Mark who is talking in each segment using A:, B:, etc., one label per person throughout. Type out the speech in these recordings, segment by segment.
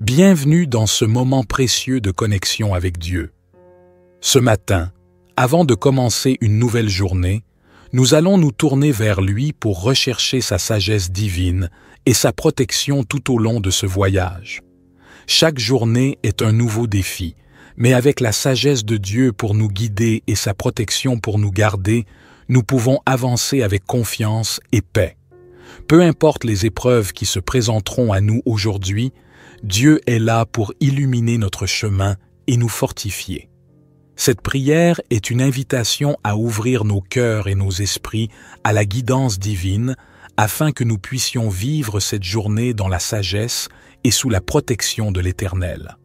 A: Bienvenue dans ce moment précieux de connexion avec Dieu. Ce matin, avant de commencer une nouvelle journée, nous allons nous tourner vers lui pour rechercher sa sagesse divine et sa protection tout au long de ce voyage. Chaque journée est un nouveau défi, mais avec la sagesse de Dieu pour nous guider et sa protection pour nous garder, nous pouvons avancer avec confiance et paix. Peu importe les épreuves qui se présenteront à nous aujourd'hui, Dieu est là pour illuminer notre chemin et nous fortifier. Cette prière est une invitation à ouvrir nos cœurs et nos esprits à la guidance divine afin que nous puissions vivre cette journée dans la sagesse et sous la protection de l'Éternel.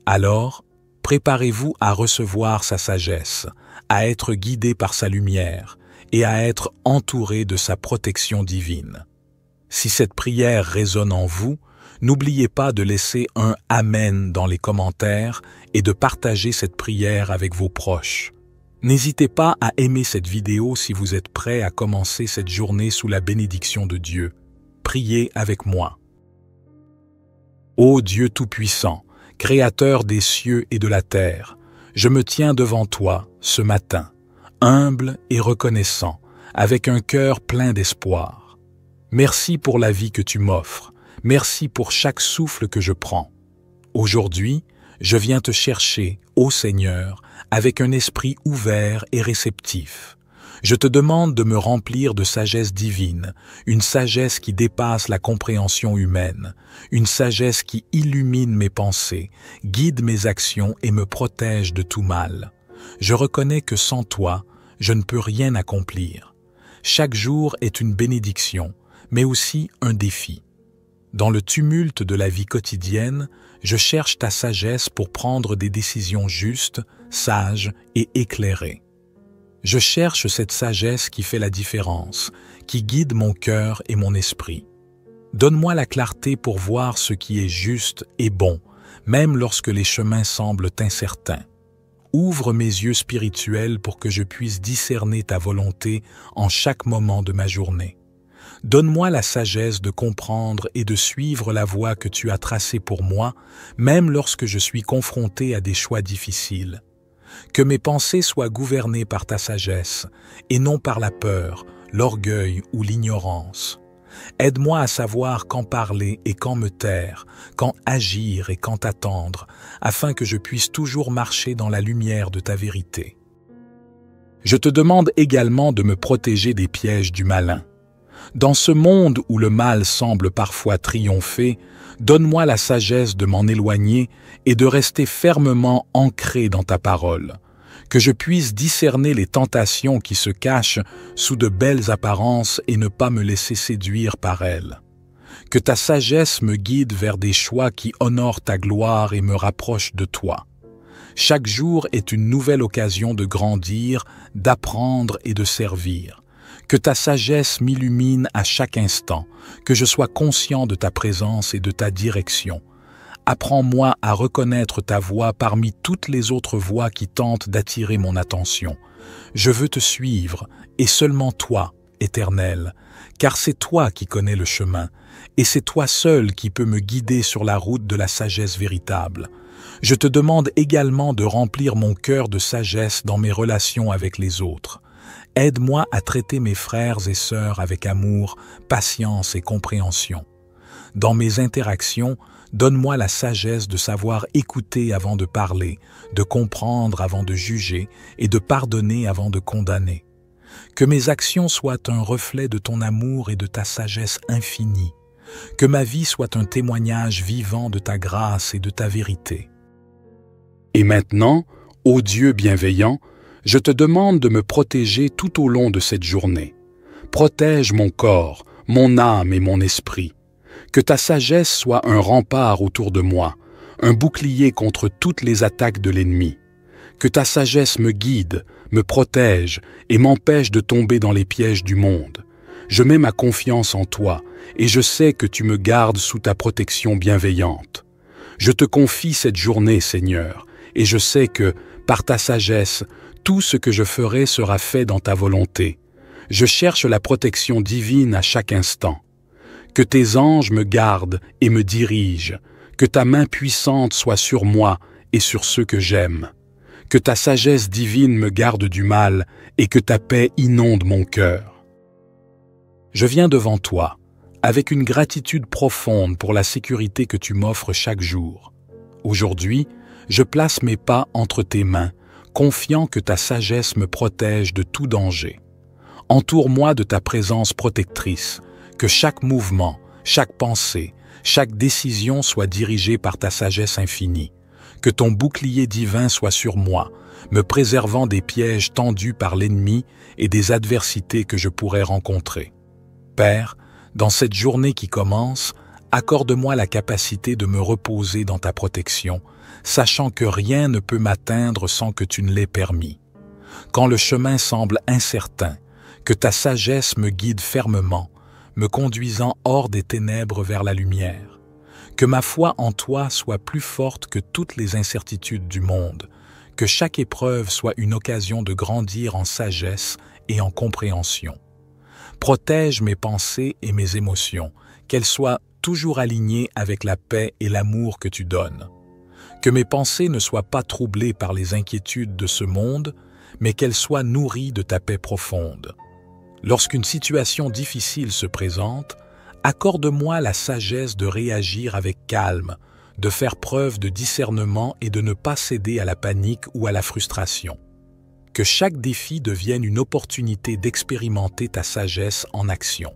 A: Alors, préparez-vous à recevoir sa sagesse, à être guidé par sa lumière et à être entouré de sa protection divine. Si cette prière résonne en vous, n'oubliez pas de laisser un « Amen » dans les commentaires et de partager cette prière avec vos proches. N'hésitez pas à aimer cette vidéo si vous êtes prêt à commencer cette journée sous la bénédiction de Dieu. Priez avec moi. Ô Dieu Tout-Puissant, Créateur des cieux et de la terre, je me tiens devant toi ce matin, humble et reconnaissant, avec un cœur plein d'espoir. Merci pour la vie que tu m'offres. Merci pour chaque souffle que je prends. Aujourd'hui, je viens te chercher, ô Seigneur, avec un esprit ouvert et réceptif. Je te demande de me remplir de sagesse divine, une sagesse qui dépasse la compréhension humaine, une sagesse qui illumine mes pensées, guide mes actions et me protège de tout mal. Je reconnais que sans toi, je ne peux rien accomplir. Chaque jour est une bénédiction, mais aussi un défi. Dans le tumulte de la vie quotidienne, je cherche ta sagesse pour prendre des décisions justes, sages et éclairées. Je cherche cette sagesse qui fait la différence, qui guide mon cœur et mon esprit. Donne-moi la clarté pour voir ce qui est juste et bon, même lorsque les chemins semblent incertains. Ouvre mes yeux spirituels pour que je puisse discerner ta volonté en chaque moment de ma journée. Donne-moi la sagesse de comprendre et de suivre la voie que tu as tracée pour moi, même lorsque je suis confronté à des choix difficiles. Que mes pensées soient gouvernées par ta sagesse, et non par la peur, l'orgueil ou l'ignorance. Aide-moi à savoir quand parler et quand me taire, quand agir et quand attendre, afin que je puisse toujours marcher dans la lumière de ta vérité. Je te demande également de me protéger des pièges du malin. Dans ce monde où le mal semble parfois triompher, donne-moi la sagesse de m'en éloigner et de rester fermement ancré dans ta parole, que je puisse discerner les tentations qui se cachent sous de belles apparences et ne pas me laisser séduire par elles. Que ta sagesse me guide vers des choix qui honorent ta gloire et me rapprochent de toi. Chaque jour est une nouvelle occasion de grandir, d'apprendre et de servir. Que ta sagesse m'illumine à chaque instant, que je sois conscient de ta présence et de ta direction. Apprends-moi à reconnaître ta voix parmi toutes les autres voix qui tentent d'attirer mon attention. Je veux te suivre, et seulement toi, Éternel, car c'est toi qui connais le chemin, et c'est toi seul qui peux me guider sur la route de la sagesse véritable. Je te demande également de remplir mon cœur de sagesse dans mes relations avec les autres. Aide-moi à traiter mes frères et sœurs avec amour, patience et compréhension. Dans mes interactions, donne-moi la sagesse de savoir écouter avant de parler, de comprendre avant de juger et de pardonner avant de condamner. Que mes actions soient un reflet de ton amour et de ta sagesse infinie. Que ma vie soit un témoignage vivant de ta grâce et de ta vérité. Et maintenant, ô Dieu bienveillant, je te demande de me protéger tout au long de cette journée. Protège mon corps, mon âme et mon esprit. Que ta sagesse soit un rempart autour de moi, un bouclier contre toutes les attaques de l'ennemi. Que ta sagesse me guide, me protège et m'empêche de tomber dans les pièges du monde. Je mets ma confiance en toi et je sais que tu me gardes sous ta protection bienveillante. Je te confie cette journée, Seigneur, et je sais que, par ta sagesse, tout ce que je ferai sera fait dans ta volonté. Je cherche la protection divine à chaque instant. Que tes anges me gardent et me dirigent, Que ta main puissante soit sur moi et sur ceux que j'aime. Que ta sagesse divine me garde du mal et que ta paix inonde mon cœur. Je viens devant toi, avec une gratitude profonde pour la sécurité que tu m'offres chaque jour. Aujourd'hui, je place mes pas entre tes mains, confiant que ta sagesse me protège de tout danger. Entoure-moi de ta présence protectrice, que chaque mouvement, chaque pensée, chaque décision soit dirigée par ta sagesse infinie. Que ton bouclier divin soit sur moi, me préservant des pièges tendus par l'ennemi et des adversités que je pourrais rencontrer. Père, dans cette journée qui commence, accorde-moi la capacité de me reposer dans ta protection, sachant que rien ne peut m'atteindre sans que tu ne l'aies permis. Quand le chemin semble incertain, que ta sagesse me guide fermement, me conduisant hors des ténèbres vers la lumière. Que ma foi en toi soit plus forte que toutes les incertitudes du monde, que chaque épreuve soit une occasion de grandir en sagesse et en compréhension. Protège mes pensées et mes émotions, qu'elles soient toujours alignées avec la paix et l'amour que tu donnes. Que mes pensées ne soient pas troublées par les inquiétudes de ce monde, mais qu'elles soient nourries de ta paix profonde. Lorsqu'une situation difficile se présente, accorde-moi la sagesse de réagir avec calme, de faire preuve de discernement et de ne pas céder à la panique ou à la frustration. Que chaque défi devienne une opportunité d'expérimenter ta sagesse en action.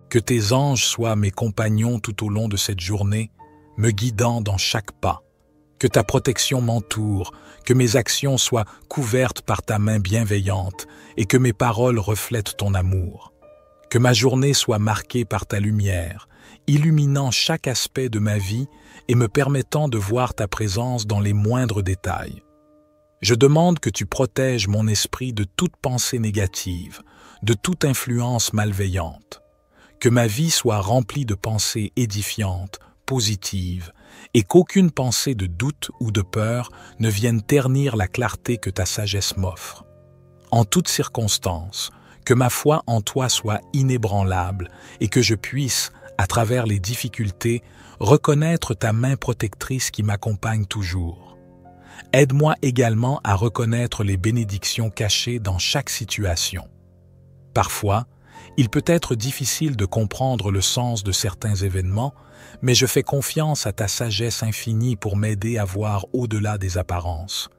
A: Que tes anges soient mes compagnons tout au long de cette journée, me guidant dans chaque pas. Que ta protection m'entoure, que mes actions soient couvertes par ta main bienveillante et que mes paroles reflètent ton amour. Que ma journée soit marquée par ta lumière, illuminant chaque aspect de ma vie et me permettant de voir ta présence dans les moindres détails. Je demande que tu protèges mon esprit de toute pensée négative, de toute influence malveillante. Que ma vie soit remplie de pensées édifiantes, positives, et qu'aucune pensée de doute ou de peur ne vienne ternir la clarté que ta sagesse m'offre. En toutes circonstances, que ma foi en toi soit inébranlable et que je puisse, à travers les difficultés, reconnaître ta main protectrice qui m'accompagne toujours. Aide-moi également à reconnaître les bénédictions cachées dans chaque situation. Parfois, il peut être difficile de comprendre le sens de certains événements, mais je fais confiance à ta sagesse infinie pour m'aider à voir au-delà des apparences.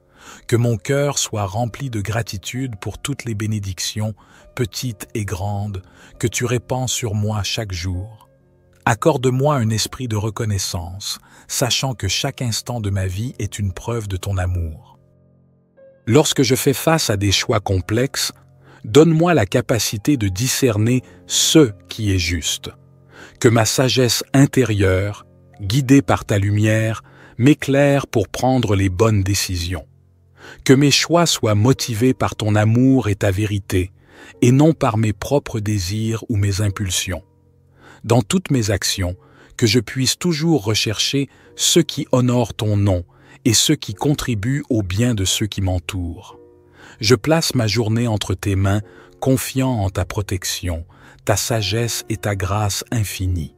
A: Que mon cœur soit rempli de gratitude pour toutes les bénédictions, petites et grandes, que tu répands sur moi chaque jour. Accorde-moi un esprit de reconnaissance, sachant que chaque instant de ma vie est une preuve de ton amour. Lorsque je fais face à des choix complexes, donne-moi la capacité de discerner ce qui est juste. Que ma sagesse intérieure, guidée par ta lumière, m'éclaire pour prendre les bonnes décisions. Que mes choix soient motivés par ton amour et ta vérité, et non par mes propres désirs ou mes impulsions. Dans toutes mes actions, que je puisse toujours rechercher ce qui honore ton nom et ce qui contribue au bien de ceux qui m'entourent. Je place ma journée entre tes mains, confiant en ta protection, ta sagesse et ta grâce infinie.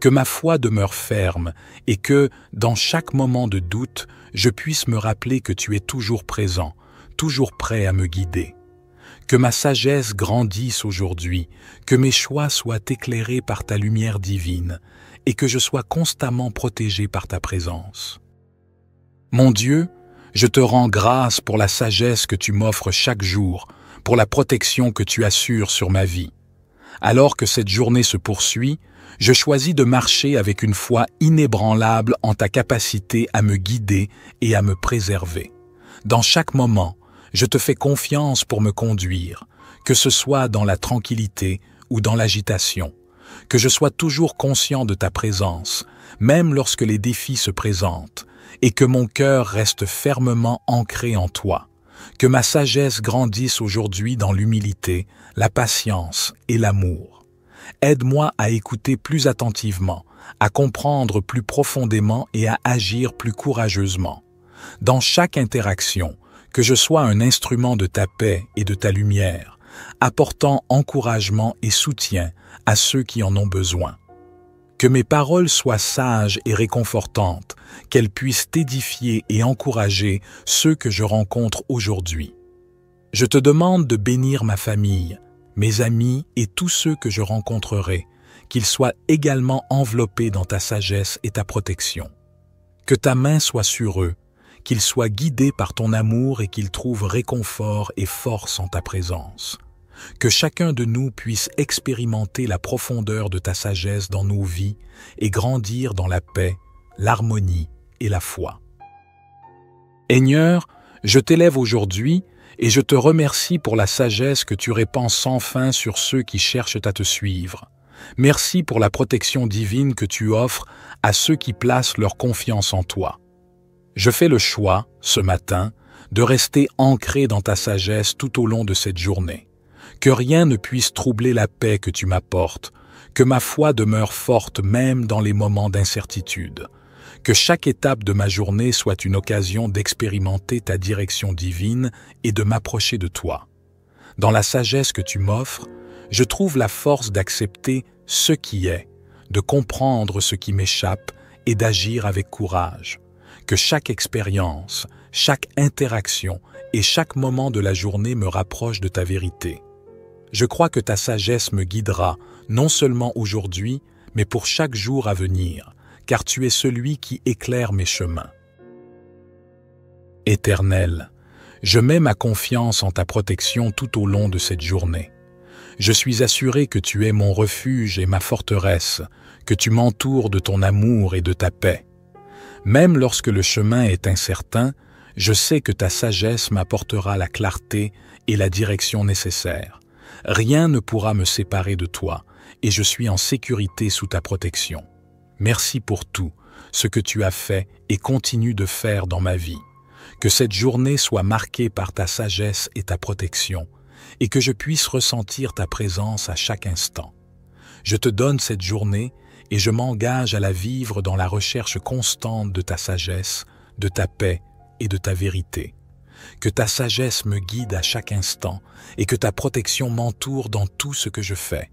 A: Que ma foi demeure ferme et que, dans chaque moment de doute, je puisse me rappeler que tu es toujours présent, toujours prêt à me guider. Que ma sagesse grandisse aujourd'hui, que mes choix soient éclairés par ta lumière divine et que je sois constamment protégé par ta présence. Mon Dieu, je te rends grâce pour la sagesse que tu m'offres chaque jour, pour la protection que tu assures sur ma vie. Alors que cette journée se poursuit, je choisis de marcher avec une foi inébranlable en ta capacité à me guider et à me préserver. Dans chaque moment, je te fais confiance pour me conduire, que ce soit dans la tranquillité ou dans l'agitation, que je sois toujours conscient de ta présence, même lorsque les défis se présentent, et que mon cœur reste fermement ancré en toi, que ma sagesse grandisse aujourd'hui dans l'humilité, la patience et l'amour. Aide-moi à écouter plus attentivement, à comprendre plus profondément et à agir plus courageusement. Dans chaque interaction, que je sois un instrument de ta paix et de ta lumière, apportant encouragement et soutien à ceux qui en ont besoin. Que mes paroles soient sages et réconfortantes, qu'elles puissent édifier et encourager ceux que je rencontre aujourd'hui. Je te demande de bénir ma famille, mes amis et tous ceux que je rencontrerai, qu'ils soient également enveloppés dans ta sagesse et ta protection. Que ta main soit sur eux, qu'ils soient guidés par ton amour et qu'ils trouvent réconfort et force en ta présence. Que chacun de nous puisse expérimenter la profondeur de ta sagesse dans nos vies et grandir dans la paix, l'harmonie et la foi. Seigneur, je t'élève aujourd'hui et je te remercie pour la sagesse que tu répands sans fin sur ceux qui cherchent à te suivre. Merci pour la protection divine que tu offres à ceux qui placent leur confiance en toi. Je fais le choix, ce matin, de rester ancré dans ta sagesse tout au long de cette journée. Que rien ne puisse troubler la paix que tu m'apportes, que ma foi demeure forte même dans les moments d'incertitude. Que chaque étape de ma journée soit une occasion d'expérimenter ta direction divine et de m'approcher de toi. Dans la sagesse que tu m'offres, je trouve la force d'accepter ce qui est, de comprendre ce qui m'échappe et d'agir avec courage. Que chaque expérience, chaque interaction et chaque moment de la journée me rapproche de ta vérité. Je crois que ta sagesse me guidera, non seulement aujourd'hui, mais pour chaque jour à venir, car tu es celui qui éclaire mes chemins. Éternel, je mets ma confiance en ta protection tout au long de cette journée. Je suis assuré que tu es mon refuge et ma forteresse, que tu m'entoures de ton amour et de ta paix. Même lorsque le chemin est incertain, je sais que ta sagesse m'apportera la clarté et la direction nécessaires. Rien ne pourra me séparer de toi, et je suis en sécurité sous ta protection. Merci pour tout, ce que tu as fait et continues de faire dans ma vie. Que cette journée soit marquée par ta sagesse et ta protection, et que je puisse ressentir ta présence à chaque instant. Je te donne cette journée et je m'engage à la vivre dans la recherche constante de ta sagesse, de ta paix et de ta vérité. Que ta sagesse me guide à chaque instant et que ta protection m'entoure dans tout ce que je fais.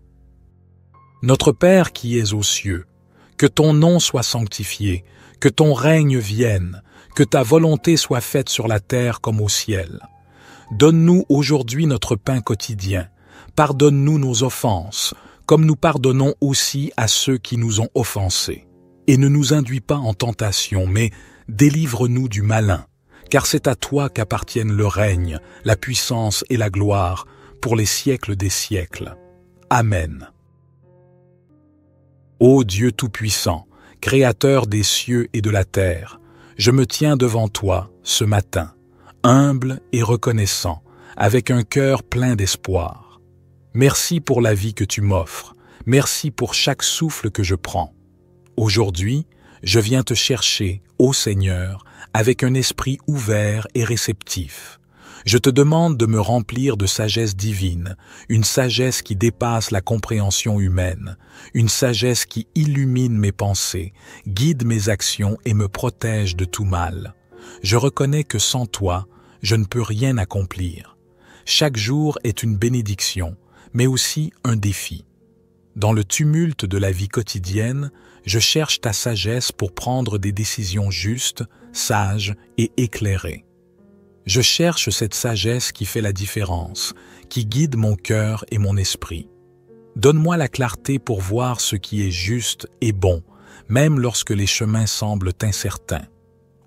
A: Notre Père qui es aux cieux, que ton nom soit sanctifié, que ton règne vienne, que ta volonté soit faite sur la terre comme au ciel. Donne-nous aujourd'hui notre pain quotidien. Pardonne-nous nos offenses, comme nous pardonnons aussi à ceux qui nous ont offensés. Et ne nous induis pas en tentation, mais délivre-nous du malin, car c'est à toi qu'appartiennent le règne, la puissance et la gloire, pour les siècles des siècles. Amen. Ô Dieu Tout-Puissant, Créateur des cieux et de la terre, je me tiens devant toi ce matin, humble et reconnaissant, avec un cœur plein d'espoir. Merci pour la vie que tu m'offres, merci pour chaque souffle que je prends. Aujourd'hui, je viens te chercher, ô Seigneur, avec un esprit ouvert et réceptif. Je te demande de me remplir de sagesse divine, une sagesse qui dépasse la compréhension humaine, une sagesse qui illumine mes pensées, guide mes actions et me protège de tout mal. Je reconnais que sans toi, je ne peux rien accomplir. Chaque jour est une bénédiction, mais aussi un défi. Dans le tumulte de la vie quotidienne, je cherche ta sagesse pour prendre des décisions justes, sages et éclairées. Je cherche cette sagesse qui fait la différence, qui guide mon cœur et mon esprit. Donne-moi la clarté pour voir ce qui est juste et bon, même lorsque les chemins semblent incertains.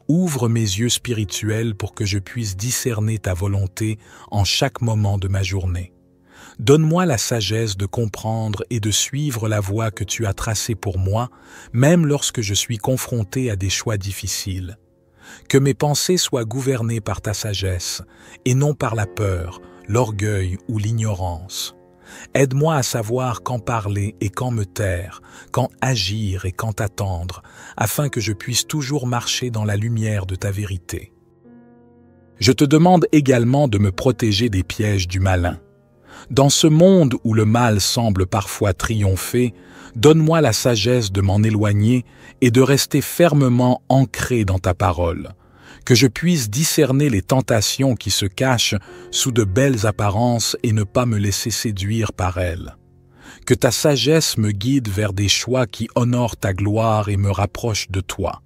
A: Ouvre mes yeux spirituels pour que je puisse discerner ta volonté en chaque moment de ma journée. Donne-moi la sagesse de comprendre et de suivre la voie que tu as tracée pour moi, même lorsque je suis confronté à des choix difficiles. Que mes pensées soient gouvernées par ta sagesse, et non par la peur, l'orgueil ou l'ignorance. Aide-moi à savoir quand parler et quand me taire, quand agir et quand attendre, afin que je puisse toujours marcher dans la lumière de ta vérité. Je te demande également de me protéger des pièges du malin. Dans ce monde où le mal semble parfois triompher, donne-moi la sagesse de m'en éloigner et de rester fermement ancré dans ta parole, que je puisse discerner les tentations qui se cachent sous de belles apparences et ne pas me laisser séduire par elles. Que ta sagesse me guide vers des choix qui honorent ta gloire et me rapprochent de toi.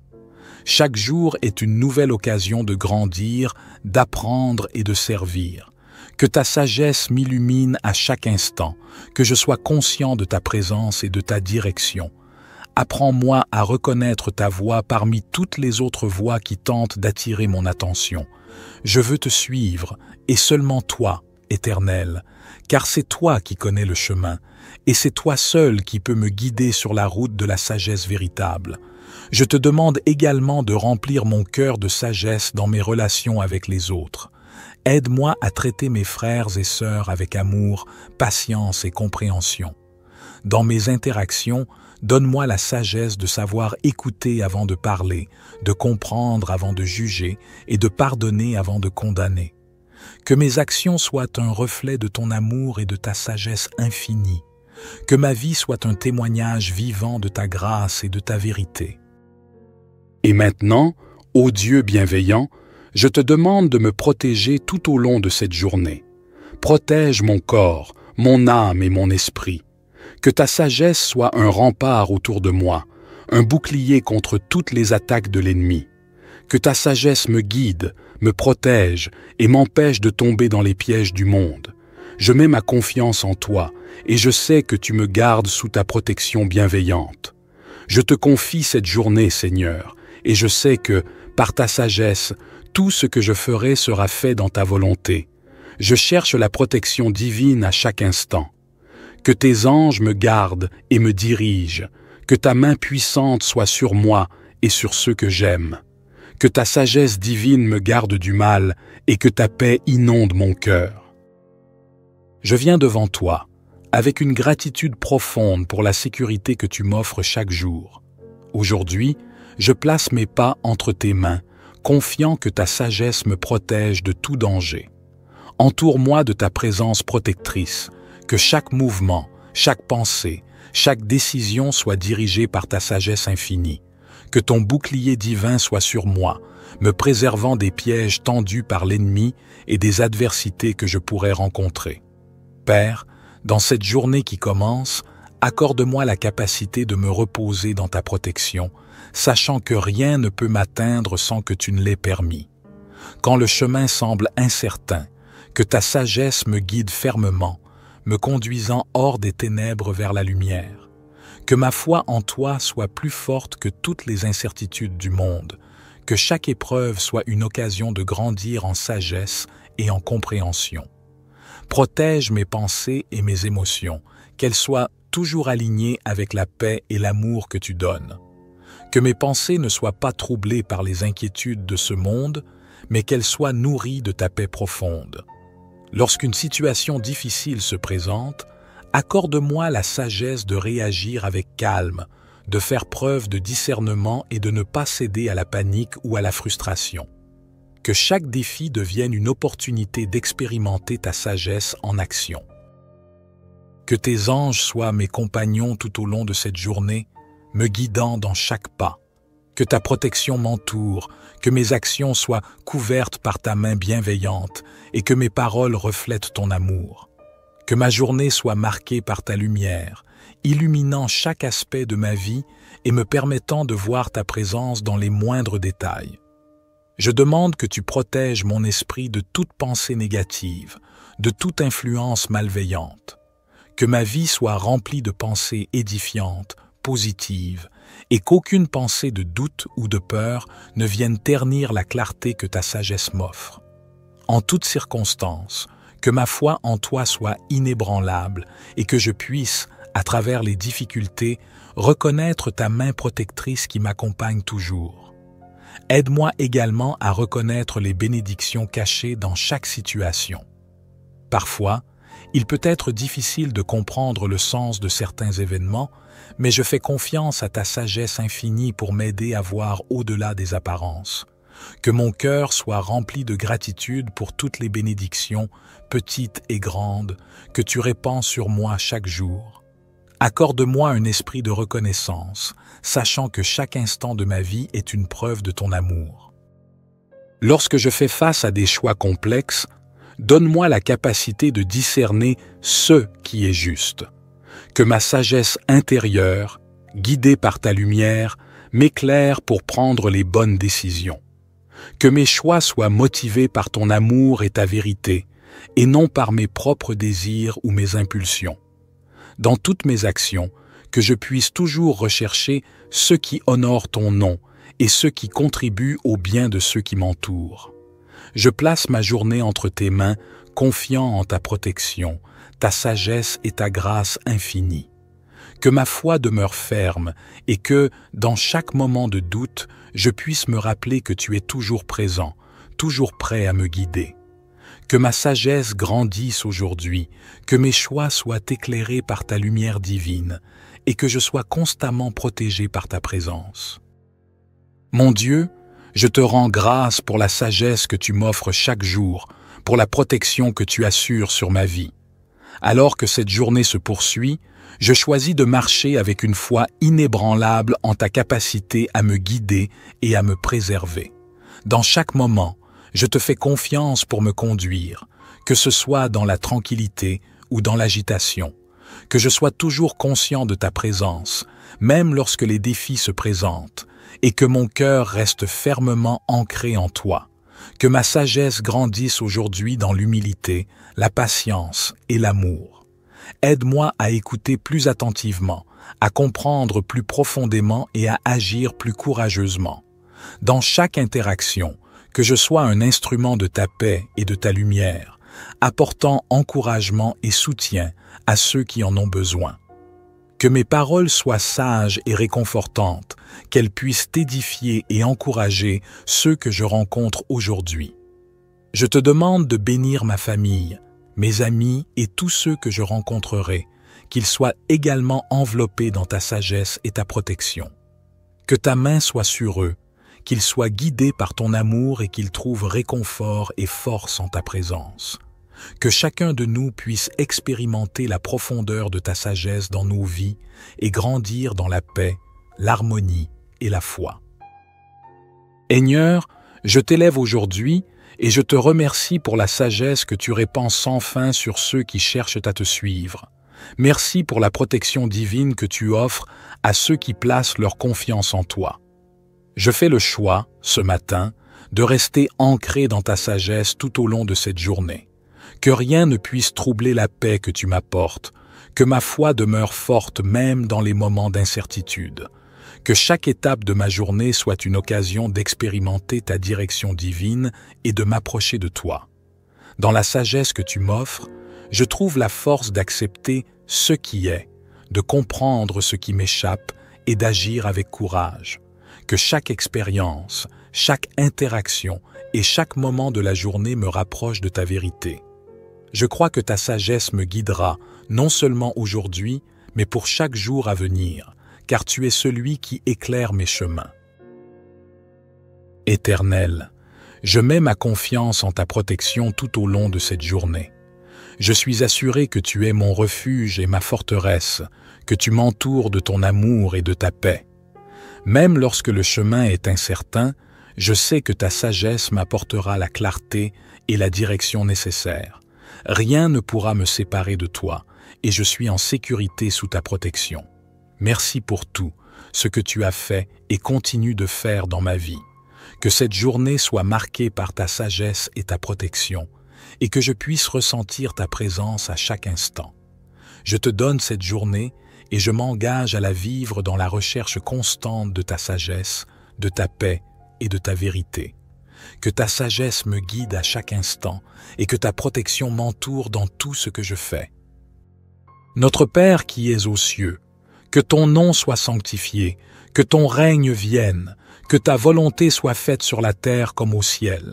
A: Chaque jour est une nouvelle occasion de grandir, d'apprendre et de servir. Que ta sagesse m'illumine à chaque instant, que je sois conscient de ta présence et de ta direction. Apprends-moi à reconnaître ta voix parmi toutes les autres voix qui tentent d'attirer mon attention. Je veux te suivre, et seulement toi, Éternel, car c'est toi qui connais le chemin, et c'est toi seul qui peux me guider sur la route de la sagesse véritable. Je te demande également de remplir mon cœur de sagesse dans mes relations avec les autres. Aide-moi à traiter mes frères et sœurs avec amour, patience et compréhension. Dans mes interactions, donne-moi la sagesse de savoir écouter avant de parler, de comprendre avant de juger et de pardonner avant de condamner. Que mes actions soient un reflet de ton amour et de ta sagesse infinie. Que ma vie soit un témoignage vivant de ta grâce et de ta vérité. Et maintenant, ô Dieu bienveillant, je te demande de me protéger tout au long de cette journée. Protège mon corps, mon âme et mon esprit. Que ta sagesse soit un rempart autour de moi, un bouclier contre toutes les attaques de l'ennemi. Que ta sagesse me guide, me protège et m'empêche de tomber dans les pièges du monde. Je mets ma confiance en toi et je sais que tu me gardes sous ta protection bienveillante. Je te confie cette journée, Seigneur, et je sais que, par ta sagesse, tout ce que je ferai sera fait dans ta volonté. Je cherche la protection divine à chaque instant. Que tes anges me gardent et me dirigent, que ta main puissante soit sur moi et sur ceux que j'aime. Que ta sagesse divine me garde du mal et que ta paix inonde mon cœur. Je viens devant toi, avec une gratitude profonde pour la sécurité que tu m'offres chaque jour. Aujourd'hui, je place mes pas entre tes mains, confiant que ta sagesse me protège de tout danger. Entoure-moi de ta présence protectrice, que chaque mouvement, chaque pensée, chaque décision soit dirigée par ta sagesse infinie. Que ton bouclier divin soit sur moi, me préservant des pièges tendus par l'ennemi et des adversités que je pourrais rencontrer. Père, dans cette journée qui commence, accorde-moi la capacité de me reposer dans ta protection, sachant que rien ne peut m'atteindre sans que tu ne l'aies permis. Quand le chemin semble incertain, que ta sagesse me guide fermement, me conduisant hors des ténèbres vers la lumière. Que ma foi en toi soit plus forte que toutes les incertitudes du monde, que chaque épreuve soit une occasion de grandir en sagesse et en compréhension. Protège mes pensées et mes émotions, qu'elles soient toujours alignées avec la paix et l'amour que tu donnes. Que mes pensées ne soient pas troublées par les inquiétudes de ce monde, mais qu'elles soient nourries de ta paix profonde. Lorsqu'une situation difficile se présente, accorde-moi la sagesse de réagir avec calme, de faire preuve de discernement et de ne pas céder à la panique ou à la frustration. Que chaque défi devienne une opportunité d'expérimenter ta sagesse en action. Que tes anges soient mes compagnons tout au long de cette journée, me guidant dans chaque pas. Que ta protection m'entoure, que mes actions soient couvertes par ta main bienveillante et que mes paroles reflètent ton amour. Que ma journée soit marquée par ta lumière, illuminant chaque aspect de ma vie et me permettant de voir ta présence dans les moindres détails. Je demande que tu protèges mon esprit de toute pensée négative, de toute influence malveillante. Que ma vie soit remplie de pensées édifiantes, positives, et qu'aucune pensée de doute ou de peur ne vienne ternir la clarté que ta sagesse m'offre. En toutes circonstances, que ma foi en toi soit inébranlable et que je puisse, à travers les difficultés, reconnaître ta main protectrice qui m'accompagne toujours. Aide-moi également à reconnaître les bénédictions cachées dans chaque situation. Parfois, il peut être difficile de comprendre le sens de certains événements, mais je fais confiance à ta sagesse infinie pour m'aider à voir au-delà des apparences. Que mon cœur soit rempli de gratitude pour toutes les bénédictions, petites et grandes, que tu répands sur moi chaque jour. Accorde-moi un esprit de reconnaissance, sachant que chaque instant de ma vie est une preuve de ton amour. Lorsque je fais face à des choix complexes, donne-moi la capacité de discerner ce qui est juste. Que ma sagesse intérieure, guidée par ta lumière, m'éclaire pour prendre les bonnes décisions. Que mes choix soient motivés par ton amour et ta vérité, et non par mes propres désirs ou mes impulsions. Dans toutes mes actions, que je puisse toujours rechercher ce qui honore ton nom et ce qui contribue au bien de ceux qui m'entourent. Je place ma journée entre tes mains, confiant en ta protection, ta sagesse et ta grâce infinie. Que ma foi demeure ferme et que, dans chaque moment de doute, je puisse me rappeler que tu es toujours présent, toujours prêt à me guider. Que ma sagesse grandisse aujourd'hui, que mes choix soient éclairés par ta lumière divine et que je sois constamment protégé par ta présence. Mon Dieu, je te rends grâce pour la sagesse que tu m'offres chaque jour, pour la protection que tu assures sur ma vie. Alors que cette journée se poursuit, je choisis de marcher avec une foi inébranlable en ta capacité à me guider et à me préserver. Dans chaque moment, je te fais confiance pour me conduire, que ce soit dans la tranquillité ou dans l'agitation, que je sois toujours conscient de ta présence, même lorsque les défis se présentent, et que mon cœur reste fermement ancré en toi, que ma sagesse grandisse aujourd'hui dans l'humilité, la patience et l'amour. Aide-moi à écouter plus attentivement, à comprendre plus profondément et à agir plus courageusement. Dans chaque interaction, que je sois un instrument de ta paix et de ta lumière, apportant encouragement et soutien à ceux qui en ont besoin. Que mes paroles soient sages et réconfortantes, qu'elles puissent édifier et encourager ceux que je rencontre aujourd'hui. Je te demande de bénir ma famille, mes amis et tous ceux que je rencontrerai, qu'ils soient également enveloppés dans ta sagesse et ta protection. Que ta main soit sur eux, qu'ils soient guidés par ton amour et qu'ils trouvent réconfort et force en ta présence. Que chacun de nous puisse expérimenter la profondeur de ta sagesse dans nos vies et grandir dans la paix, l'harmonie et la foi. Seigneur, je t'élève aujourd'hui et je te remercie pour la sagesse que tu répands sans fin sur ceux qui cherchent à te suivre. Merci pour la protection divine que tu offres à ceux qui placent leur confiance en toi. Je fais le choix, ce matin, de rester ancré dans ta sagesse tout au long de cette journée. Que rien ne puisse troubler la paix que tu m'apportes, que ma foi demeure forte même dans les moments d'incertitude. Que chaque étape de ma journée soit une occasion d'expérimenter ta direction divine et de m'approcher de toi. Dans la sagesse que tu m'offres, je trouve la force d'accepter ce qui est, de comprendre ce qui m'échappe et d'agir avec courage. Que chaque expérience, chaque interaction et chaque moment de la journée me rapproche de ta vérité. Je crois que ta sagesse me guidera, non seulement aujourd'hui, mais pour chaque jour à venir, car tu es celui qui éclaire mes chemins. Éternel, je mets ma confiance en ta protection tout au long de cette journée. Je suis assuré que tu es mon refuge et ma forteresse, que tu m'entoures de ton amour et de ta paix. Même lorsque le chemin est incertain, je sais que ta sagesse m'apportera la clarté et la direction nécessaires. Rien ne pourra me séparer de toi, et je suis en sécurité sous ta protection. Merci pour tout, ce que tu as fait et continues de faire dans ma vie. Que cette journée soit marquée par ta sagesse et ta protection, et que je puisse ressentir ta présence à chaque instant. Je te donne cette journée et je m'engage à la vivre dans la recherche constante de ta sagesse, de ta paix et de ta vérité. Que ta sagesse me guide à chaque instant et que ta protection m'entoure dans tout ce que je fais. Notre Père qui es aux cieux, que ton nom soit sanctifié, que ton règne vienne, que ta volonté soit faite sur la terre comme au ciel.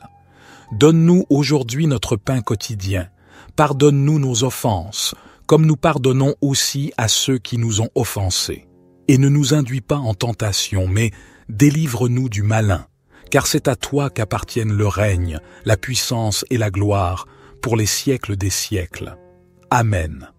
A: Donne-nous aujourd'hui notre pain quotidien. Pardonne-nous nos offenses, comme nous pardonnons aussi à ceux qui nous ont offensés. Et ne nous induis pas en tentation, mais délivre-nous du malin, car c'est à toi qu'appartiennent le règne, la puissance et la gloire, pour les siècles des siècles. Amen.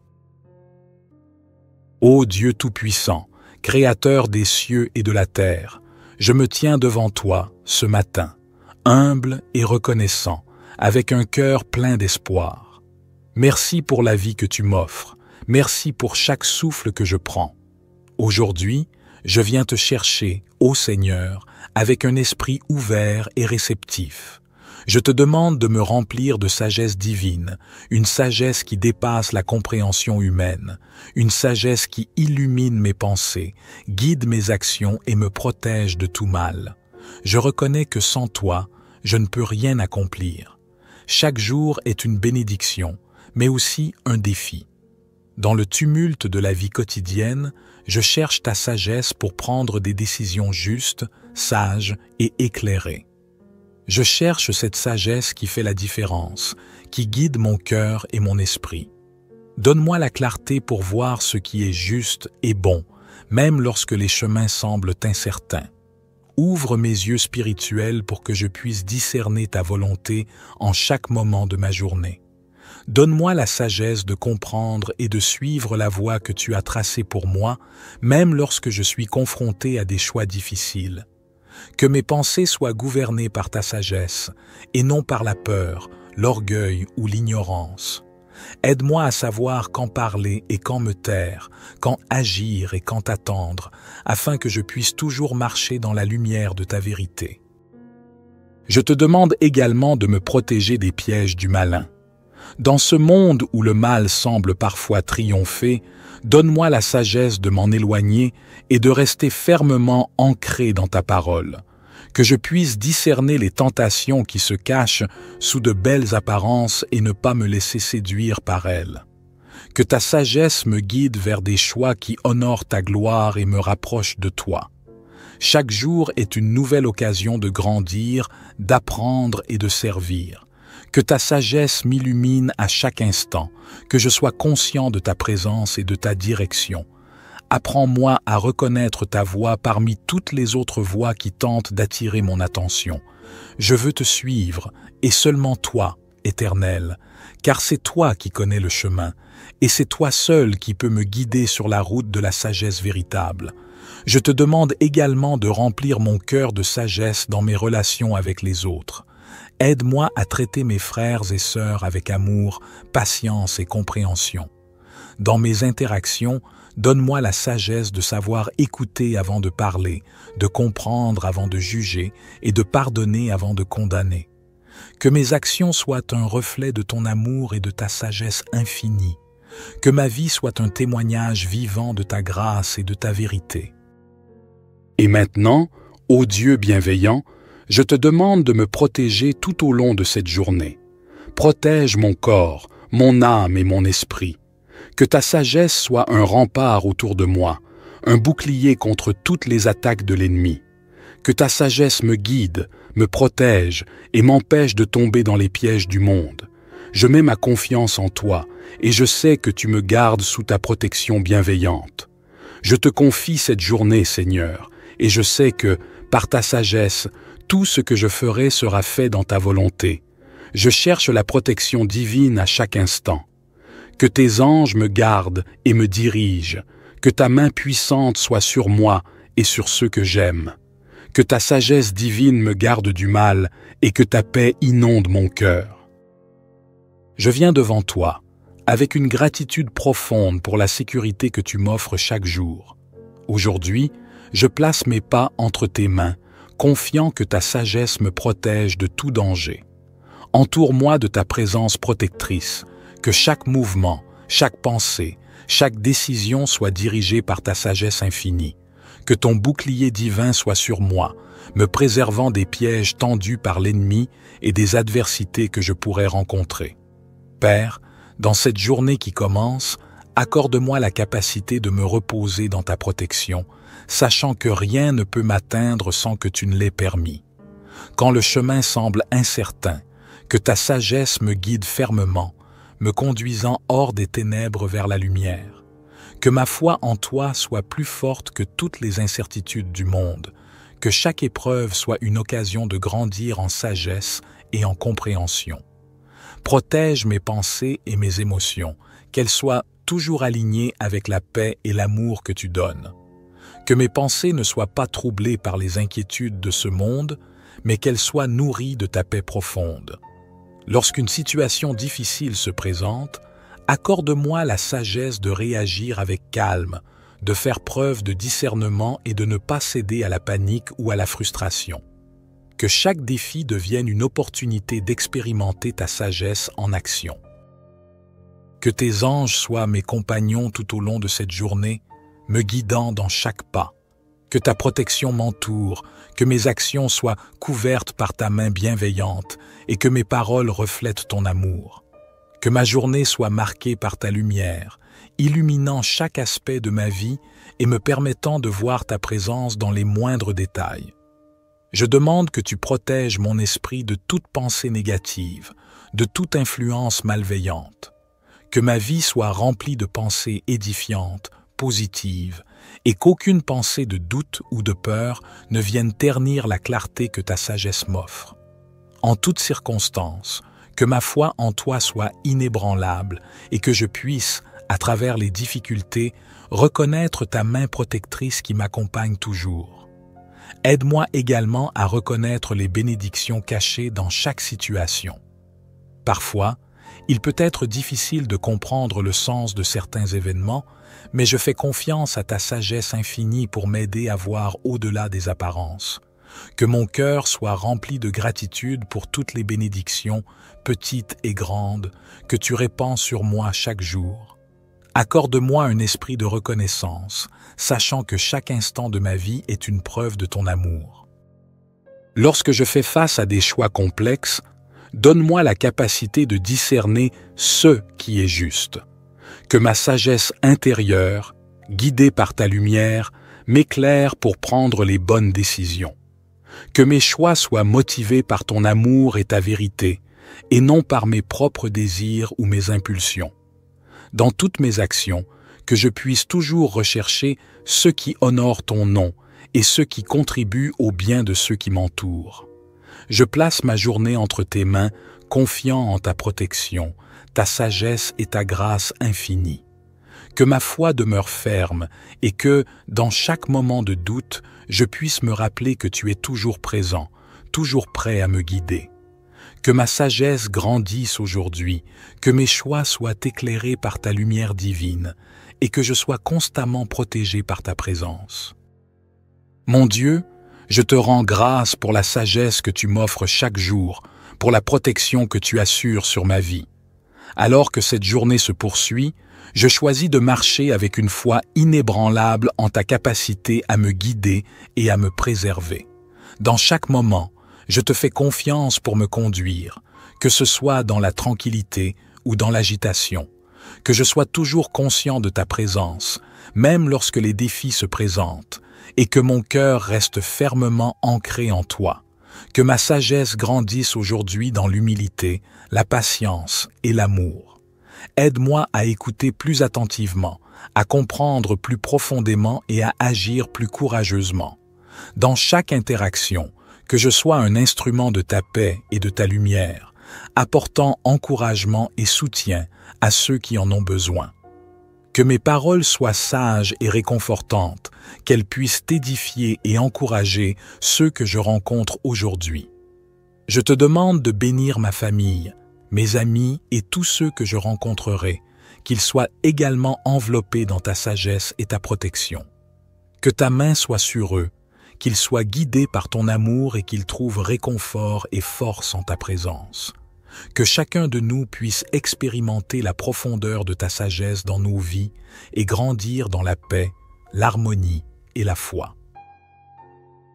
A: Ô Dieu Tout-Puissant, Créateur des cieux et de la terre, je me tiens devant toi ce matin, humble et reconnaissant, avec un cœur plein d'espoir. Merci pour la vie que tu m'offres. Merci pour chaque souffle que je prends. Aujourd'hui, je viens te chercher, ô Seigneur, avec un esprit ouvert et réceptif. Je te demande de me remplir de sagesse divine, une sagesse qui dépasse la compréhension humaine, une sagesse qui illumine mes pensées, guide mes actions et me protège de tout mal. Je reconnais que sans toi, je ne peux rien accomplir. Chaque jour est une bénédiction, mais aussi un défi. Dans le tumulte de la vie quotidienne, je cherche ta sagesse pour prendre des décisions justes, sages et éclairées. Je cherche cette sagesse qui fait la différence, qui guide mon cœur et mon esprit. Donne-moi la clarté pour voir ce qui est juste et bon, même lorsque les chemins semblent incertains. Ouvre mes yeux spirituels pour que je puisse discerner ta volonté en chaque moment de ma journée. Donne-moi la sagesse de comprendre et de suivre la voie que tu as tracée pour moi, même lorsque je suis confronté à des choix difficiles. Que mes pensées soient gouvernées par ta sagesse, et non par la peur, l'orgueil ou l'ignorance. Aide-moi à savoir quand parler et quand me taire, quand agir et quand attendre, afin que je puisse toujours marcher dans la lumière de ta vérité. Je te demande également de me protéger des pièges du malin. Dans ce monde où le mal semble parfois triompher, donne-moi la sagesse de m'en éloigner et de rester fermement ancré dans ta parole, que je puisse discerner les tentations qui se cachent sous de belles apparences et ne pas me laisser séduire par elles. Que ta sagesse me guide vers des choix qui honorent ta gloire et me rapprochent de toi. Chaque jour est une nouvelle occasion de grandir, d'apprendre et de servir. Que ta sagesse m'illumine à chaque instant, que je sois conscient de ta présence et de ta direction. Apprends-moi à reconnaître ta voix parmi toutes les autres voix qui tentent d'attirer mon attention. Je veux te suivre, et seulement toi, Éternel, car c'est toi qui connais le chemin, et c'est toi seul qui peux me guider sur la route de la sagesse véritable. Je te demande également de remplir mon cœur de sagesse dans mes relations avec les autres. Aide-moi à traiter mes frères et sœurs avec amour, patience et compréhension. Dans mes interactions, donne-moi la sagesse de savoir écouter avant de parler, de comprendre avant de juger et de pardonner avant de condamner. Que mes actions soient un reflet de ton amour et de ta sagesse infinie. Que ma vie soit un témoignage vivant de ta grâce et de ta vérité. Et maintenant, ô Dieu bienveillant, je te demande de me protéger tout au long de cette journée. Protège mon corps, mon âme et mon esprit. Que ta sagesse soit un rempart autour de moi, un bouclier contre toutes les attaques de l'ennemi. Que ta sagesse me guide, me protège et m'empêche de tomber dans les pièges du monde. Je mets ma confiance en toi et je sais que tu me gardes sous ta protection bienveillante. Je te confie cette journée, Seigneur, et je sais que, par ta sagesse, tout ce que je ferai sera fait dans ta volonté. Je cherche la protection divine à chaque instant. Que tes anges me gardent et me dirigent, que ta main puissante soit sur moi et sur ceux que j'aime. Que ta sagesse divine me garde du mal et que ta paix inonde mon cœur. Je viens devant toi, avec une gratitude profonde pour la sécurité que tu m'offres chaque jour. Aujourd'hui, je place mes pas entre tes mains, confiant que ta sagesse me protège de tout danger. Entoure-moi de ta présence protectrice, que chaque mouvement, chaque pensée, chaque décision soit dirigée par ta sagesse infinie. Que ton bouclier divin soit sur moi, me préservant des pièges tendus par l'ennemi et des adversités que je pourrais rencontrer. Père, dans cette journée qui commence, accorde-moi la capacité de me reposer dans ta protection, sachant que rien ne peut m'atteindre sans que tu ne l'aies permis. Quand le chemin semble incertain, que ta sagesse me guide fermement, me conduisant hors des ténèbres vers la lumière. Que ma foi en toi soit plus forte que toutes les incertitudes du monde, que chaque épreuve soit une occasion de grandir en sagesse et en compréhension. Protège mes pensées et mes émotions, qu'elles soient toujours alignées avec la paix et l'amour que tu donnes. Que mes pensées ne soient pas troublées par les inquiétudes de ce monde, mais qu'elles soient nourries de ta paix profonde. Lorsqu'une situation difficile se présente, Accorde-moi la sagesse de réagir avec calme, de faire preuve de discernement et de ne pas céder à la panique ou à la frustration. Que chaque défi devienne une opportunité d'expérimenter ta sagesse en action. Que tes anges soient mes compagnons tout au long de cette journée, me guidant dans chaque pas. Que ta protection m'entoure, que mes actions soient couvertes par ta main bienveillante et que mes paroles reflètent ton amour. Que ma journée soit marquée par ta lumière, illuminant chaque aspect de ma vie et me permettant de voir ta présence dans les moindres détails. Je demande que tu protèges mon esprit de toute pensée négative, de toute influence malveillante. Que ma vie soit remplie de pensées édifiantes, positives, et qu'aucune pensée de doute ou de peur ne vienne ternir la clarté que ta sagesse m'offre. En toutes circonstances, que ma foi en toi soit inébranlable et que je puisse, à travers les difficultés, reconnaître ta main protectrice qui m'accompagne toujours. Aide-moi également à reconnaître les bénédictions cachées dans chaque situation. Parfois, il peut être difficile de comprendre le sens de certains événements, mais je fais confiance à ta sagesse infinie pour m'aider à voir au-delà des apparences. Que mon cœur soit rempli de gratitude pour toutes les bénédictions, petites et grandes, que tu répands sur moi chaque jour. Accorde-moi un esprit de reconnaissance, sachant que chaque instant de ma vie est une preuve de ton amour. Lorsque je fais face à des choix complexes, donne-moi la capacité de discerner ce qui est juste. Que ma sagesse intérieure, guidée par ta lumière, m'éclaire pour prendre les bonnes décisions. Que mes choix soient motivés par ton amour et ta vérité, et non par mes propres désirs ou mes impulsions. Dans toutes mes actions, que je puisse toujours rechercher ce qui honore ton nom et ce qui contribue au bien de ceux qui m'entourent. Je place ma journée entre tes mains, confiant en ta protection, ta sagesse et ta grâce infinie. Que ma foi demeure ferme et que, dans chaque moment de doute, je puisse me rappeler que tu es toujours présent, toujours prêt à me guider. Que ma sagesse grandisse aujourd'hui, que mes choix soient éclairés par ta lumière divine et que je sois constamment protégé par ta présence. Mon Dieu, je te rends grâce pour la sagesse que tu m'offres chaque jour, pour la protection que tu assures sur ma vie. Alors que cette journée se poursuit, je choisis de marcher avec une foi inébranlable en ta capacité à me guider et à me préserver. Dans chaque moment, je te fais confiance pour me conduire, que ce soit dans la tranquillité ou dans l'agitation, que je sois toujours conscient de ta présence, même lorsque les défis se présentent, et que mon cœur reste fermement ancré en toi, que ma sagesse grandisse aujourd'hui dans l'humilité, la patience et l'amour. Aide-moi à écouter plus attentivement, à comprendre plus profondément et à agir plus courageusement. Dans chaque interaction, que je sois un instrument de ta paix et de ta lumière, apportant encouragement et soutien à ceux qui en ont besoin. Que mes paroles soient sages et réconfortantes, qu'elles puissent édifier et encourager ceux que je rencontre aujourd'hui. Je te demande de bénir ma famille, mes amis et tous ceux que je rencontrerai, qu'ils soient également enveloppés dans ta sagesse et ta protection. Que ta main soit sur eux, qu'ils soient guidés par ton amour et qu'ils trouvent réconfort et force en ta présence. Que chacun de nous puisse expérimenter la profondeur de ta sagesse dans nos vies et grandir dans la paix, l'harmonie et la foi.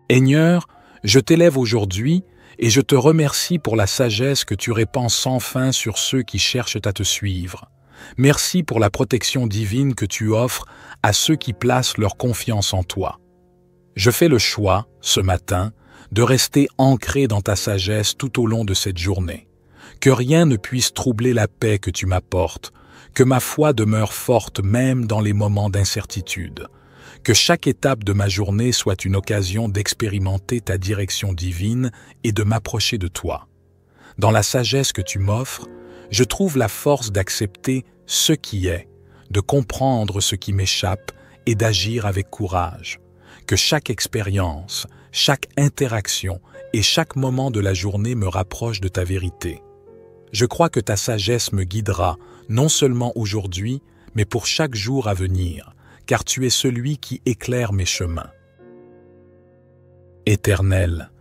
A: Seigneur, je t'élève aujourd'hui et je te remercie pour la sagesse que tu répands sans fin sur ceux qui cherchent à te suivre. Merci pour la protection divine que tu offres à ceux qui placent leur confiance en toi. Je fais le choix, ce matin, de rester ancré dans ta sagesse tout au long de cette journée. Que rien ne puisse troubler la paix que tu m'apportes, que ma foi demeure forte même dans les moments d'incertitude. Que chaque étape de ma journée soit une occasion d'expérimenter ta direction divine et de m'approcher de toi. Dans la sagesse que tu m'offres, je trouve la force d'accepter ce qui est, de comprendre ce qui m'échappe et d'agir avec courage. Que chaque expérience, chaque interaction et chaque moment de la journée me rapproche de ta vérité. Je crois que ta sagesse me guidera, non seulement aujourd'hui, mais pour chaque jour à venir, car tu es celui qui éclaire mes chemins. Éternel,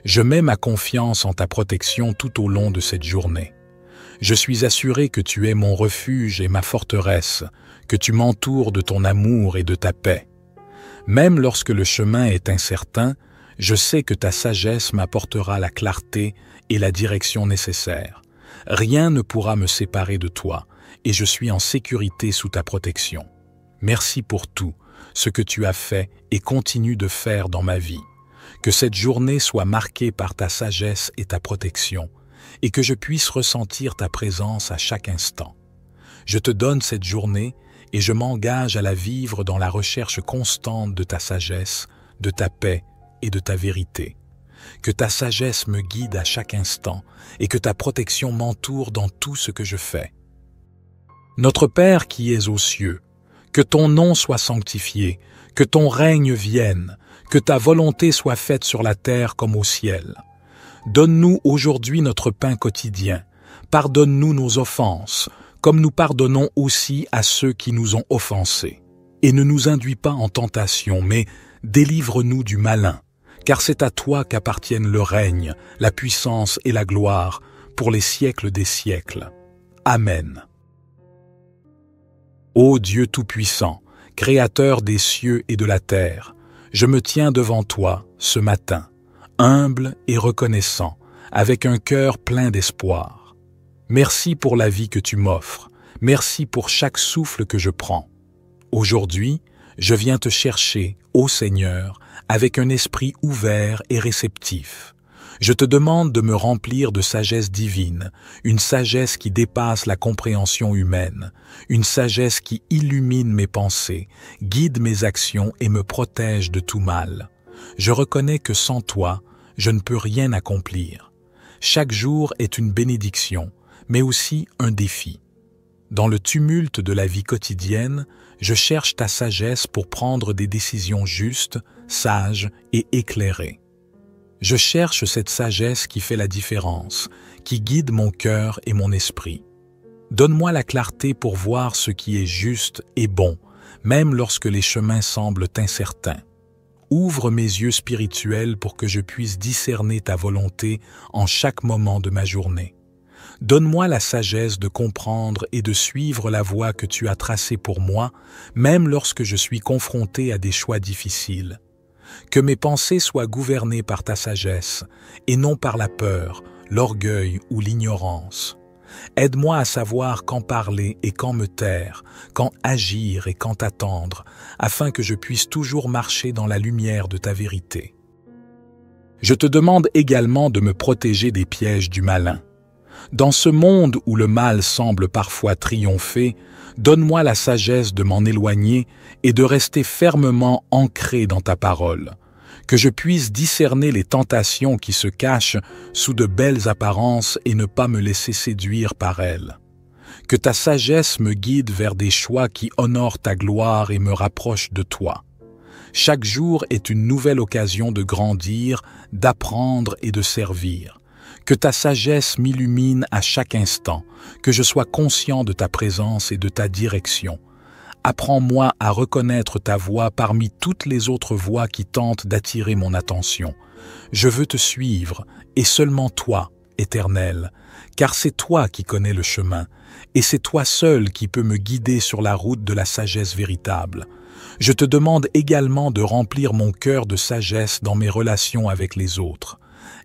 A: je mets ma confiance en ta protection tout au long de cette journée. Je suis assuré que tu es mon refuge et ma forteresse, que tu m'entoures de ton amour et de ta paix. Même lorsque le chemin est incertain, je sais que ta sagesse m'apportera la clarté et la direction nécessaires. Rien ne pourra me séparer de toi, et je suis en sécurité sous ta protection. Merci pour tout, ce que tu as fait et continues de faire dans ma vie. Que cette journée soit marquée par ta sagesse et ta protection, et que je puisse ressentir ta présence à chaque instant. Je te donne cette journée et je m'engage à la vivre dans la recherche constante de ta sagesse, de ta paix et de ta vérité. Que ta sagesse me guide à chaque instant et que ta protection m'entoure dans tout ce que je fais. Notre Père qui es aux cieux, que ton nom soit sanctifié, que ton règne vienne, que ta volonté soit faite sur la terre comme au ciel. Donne-nous aujourd'hui notre pain quotidien. Pardonne-nous nos offenses, comme nous pardonnons aussi à ceux qui nous ont offensés. Et ne nous induis pas en tentation, mais délivre-nous du malin, car c'est à toi qu'appartiennent le règne, la puissance et la gloire, pour les siècles des siècles. Amen. Ô Dieu Tout-Puissant, Créateur des cieux et de la terre, je me tiens devant toi ce matin, humble et reconnaissant, avec un cœur plein d'espoir. Merci pour la vie que tu m'offres, merci pour chaque souffle que je prends. Aujourd'hui, je viens te chercher, ô Seigneur, avec un esprit ouvert et réceptif. Je te demande de me remplir de sagesse divine, une sagesse qui dépasse la compréhension humaine, une sagesse qui illumine mes pensées, guide mes actions et me protège de tout mal. Je reconnais que sans toi, je ne peux rien accomplir. Chaque jour est une bénédiction, mais aussi un défi. Dans le tumulte de la vie quotidienne, je cherche ta sagesse pour prendre des décisions justes, sages et éclairées. Je cherche cette sagesse qui fait la différence, qui guide mon cœur et mon esprit. Donne-moi la clarté pour voir ce qui est juste et bon, même lorsque les chemins semblent incertains. Ouvre mes yeux spirituels pour que je puisse discerner ta volonté en chaque moment de ma journée. Donne-moi la sagesse de comprendre et de suivre la voie que tu as tracée pour moi, même lorsque je suis confronté à des choix difficiles. Que mes pensées soient gouvernées par ta sagesse, et non par la peur, l'orgueil ou l'ignorance. Aide-moi à savoir quand parler et quand me taire, quand agir et quand attendre, afin que je puisse toujours marcher dans la lumière de ta vérité. Je te demande également de me protéger des pièges du malin. Dans ce monde où le mal semble parfois triompher, donne-moi la sagesse de m'en éloigner et de rester fermement ancré dans ta parole, que je puisse discerner les tentations qui se cachent sous de belles apparences et ne pas me laisser séduire par elles. Que ta sagesse me guide vers des choix qui honorent ta gloire et me rapprochent de toi. Chaque jour est une nouvelle occasion de grandir, d'apprendre et de servir. Que ta sagesse m'illumine à chaque instant, que je sois conscient de ta présence et de ta direction. Apprends-moi à reconnaître ta voix parmi toutes les autres voix qui tentent d'attirer mon attention. Je veux te suivre, et seulement toi, Éternel, car c'est toi qui connais le chemin, et c'est toi seul qui peux me guider sur la route de la sagesse véritable. Je te demande également de remplir mon cœur de sagesse dans mes relations avec les autres.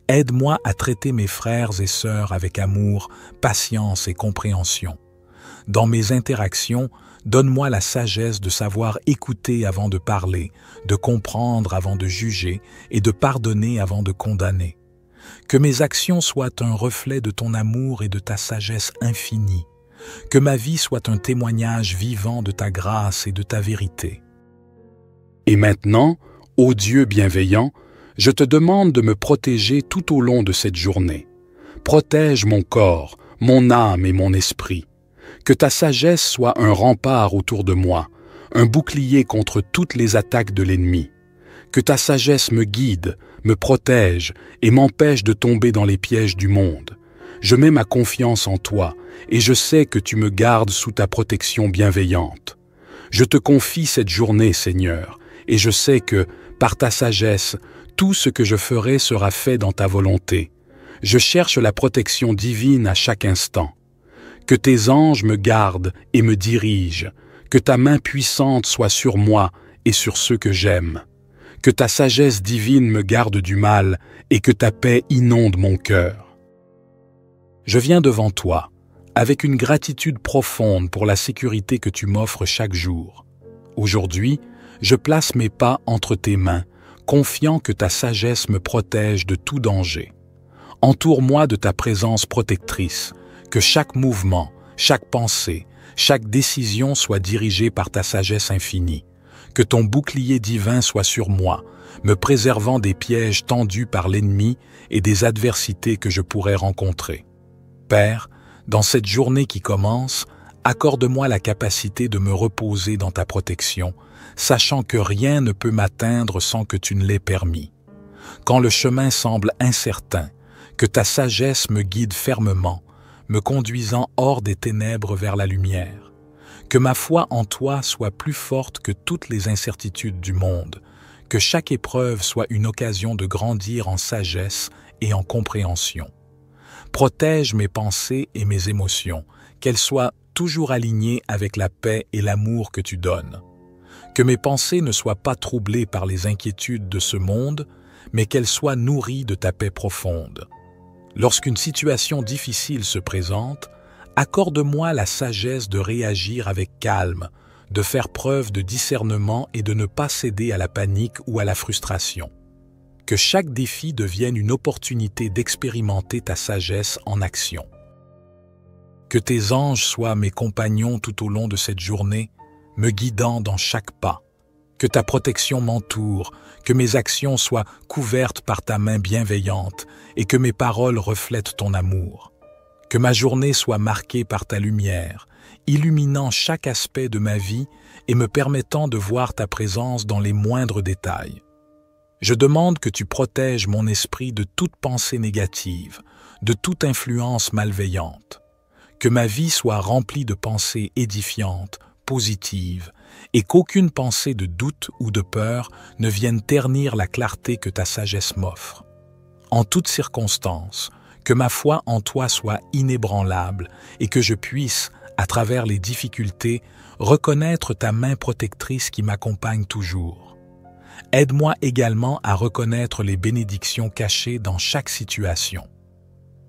A: Aide-moi à traiter mes frères et sœurs avec amour, patience et compréhension. Dans mes interactions, donne-moi la sagesse de savoir écouter avant de parler, de comprendre avant de juger et de pardonner avant de condamner. Que mes actions soient un reflet de ton amour et de ta sagesse infinie. Que ma vie soit un témoignage vivant de ta grâce et de ta vérité. Et maintenant, ô Dieu bienveillant, je te demande de me protéger tout au long de cette journée. Protège mon corps, mon âme et mon esprit. Que ta sagesse soit un rempart autour de moi, un bouclier contre toutes les attaques de l'ennemi. Que ta sagesse me guide, me protège et m'empêche de tomber dans les pièges du monde. Je mets ma confiance en toi et je sais que tu me gardes sous ta protection bienveillante. Je te confie cette journée, Seigneur, et je sais que, par ta sagesse, tout ce que je ferai sera fait dans ta volonté. Je cherche la protection divine à chaque instant. Que tes anges me gardent et me dirigent, que ta main puissante soit sur moi et sur ceux que j'aime. Que ta sagesse divine me garde du mal et que ta paix inonde mon cœur. Je viens devant toi, avec une gratitude profonde pour la sécurité que tu m'offres chaque jour. Aujourd'hui, je place mes pas entre tes mains, confiant que ta sagesse me protège de tout danger. Entoure-moi de ta présence protectrice, que chaque mouvement, chaque pensée, chaque décision soit dirigée par ta sagesse infinie. Que ton bouclier divin soit sur moi, me préservant des pièges tendus par l'ennemi et des adversités que je pourrais rencontrer. Père, dans cette journée qui commence, accorde-moi la capacité de me reposer dans ta protection, sachant que rien ne peut m'atteindre sans que tu ne l'aies permis. Quand le chemin semble incertain, que ta sagesse me guide fermement, me conduisant hors des ténèbres vers la lumière. Que ma foi en toi soit plus forte que toutes les incertitudes du monde, que chaque épreuve soit une occasion de grandir en sagesse et en compréhension. Protège mes pensées et mes émotions, qu'elles soient toujours alignées avec la paix et l'amour que tu donnes. Que mes pensées ne soient pas troublées par les inquiétudes de ce monde, mais qu'elles soient nourries de ta paix profonde. Lorsqu'une situation difficile se présente, accorde-moi la sagesse de réagir avec calme, de faire preuve de discernement et de ne pas céder à la panique ou à la frustration. Que chaque défi devienne une opportunité d'expérimenter ta sagesse en action. Que tes anges soient mes compagnons tout au long de cette journée, me guidant dans chaque pas. Que ta protection m'entoure, que mes actions soient couvertes par ta main bienveillante et que mes paroles reflètent ton amour. Que ma journée soit marquée par ta lumière, illuminant chaque aspect de ma vie et me permettant de voir ta présence dans les moindres détails. Je demande que tu protèges mon esprit de toute pensée négative, de toute influence malveillante. Que ma vie soit remplie de pensées édifiantes, positives, et qu'aucune pensée de doute ou de peur ne vienne ternir la clarté que ta sagesse m'offre. En toutes circonstances, que ma foi en toi soit inébranlable et que je puisse, à travers les difficultés, reconnaître ta main protectrice qui m'accompagne toujours. Aide-moi également à reconnaître les bénédictions cachées dans chaque situation.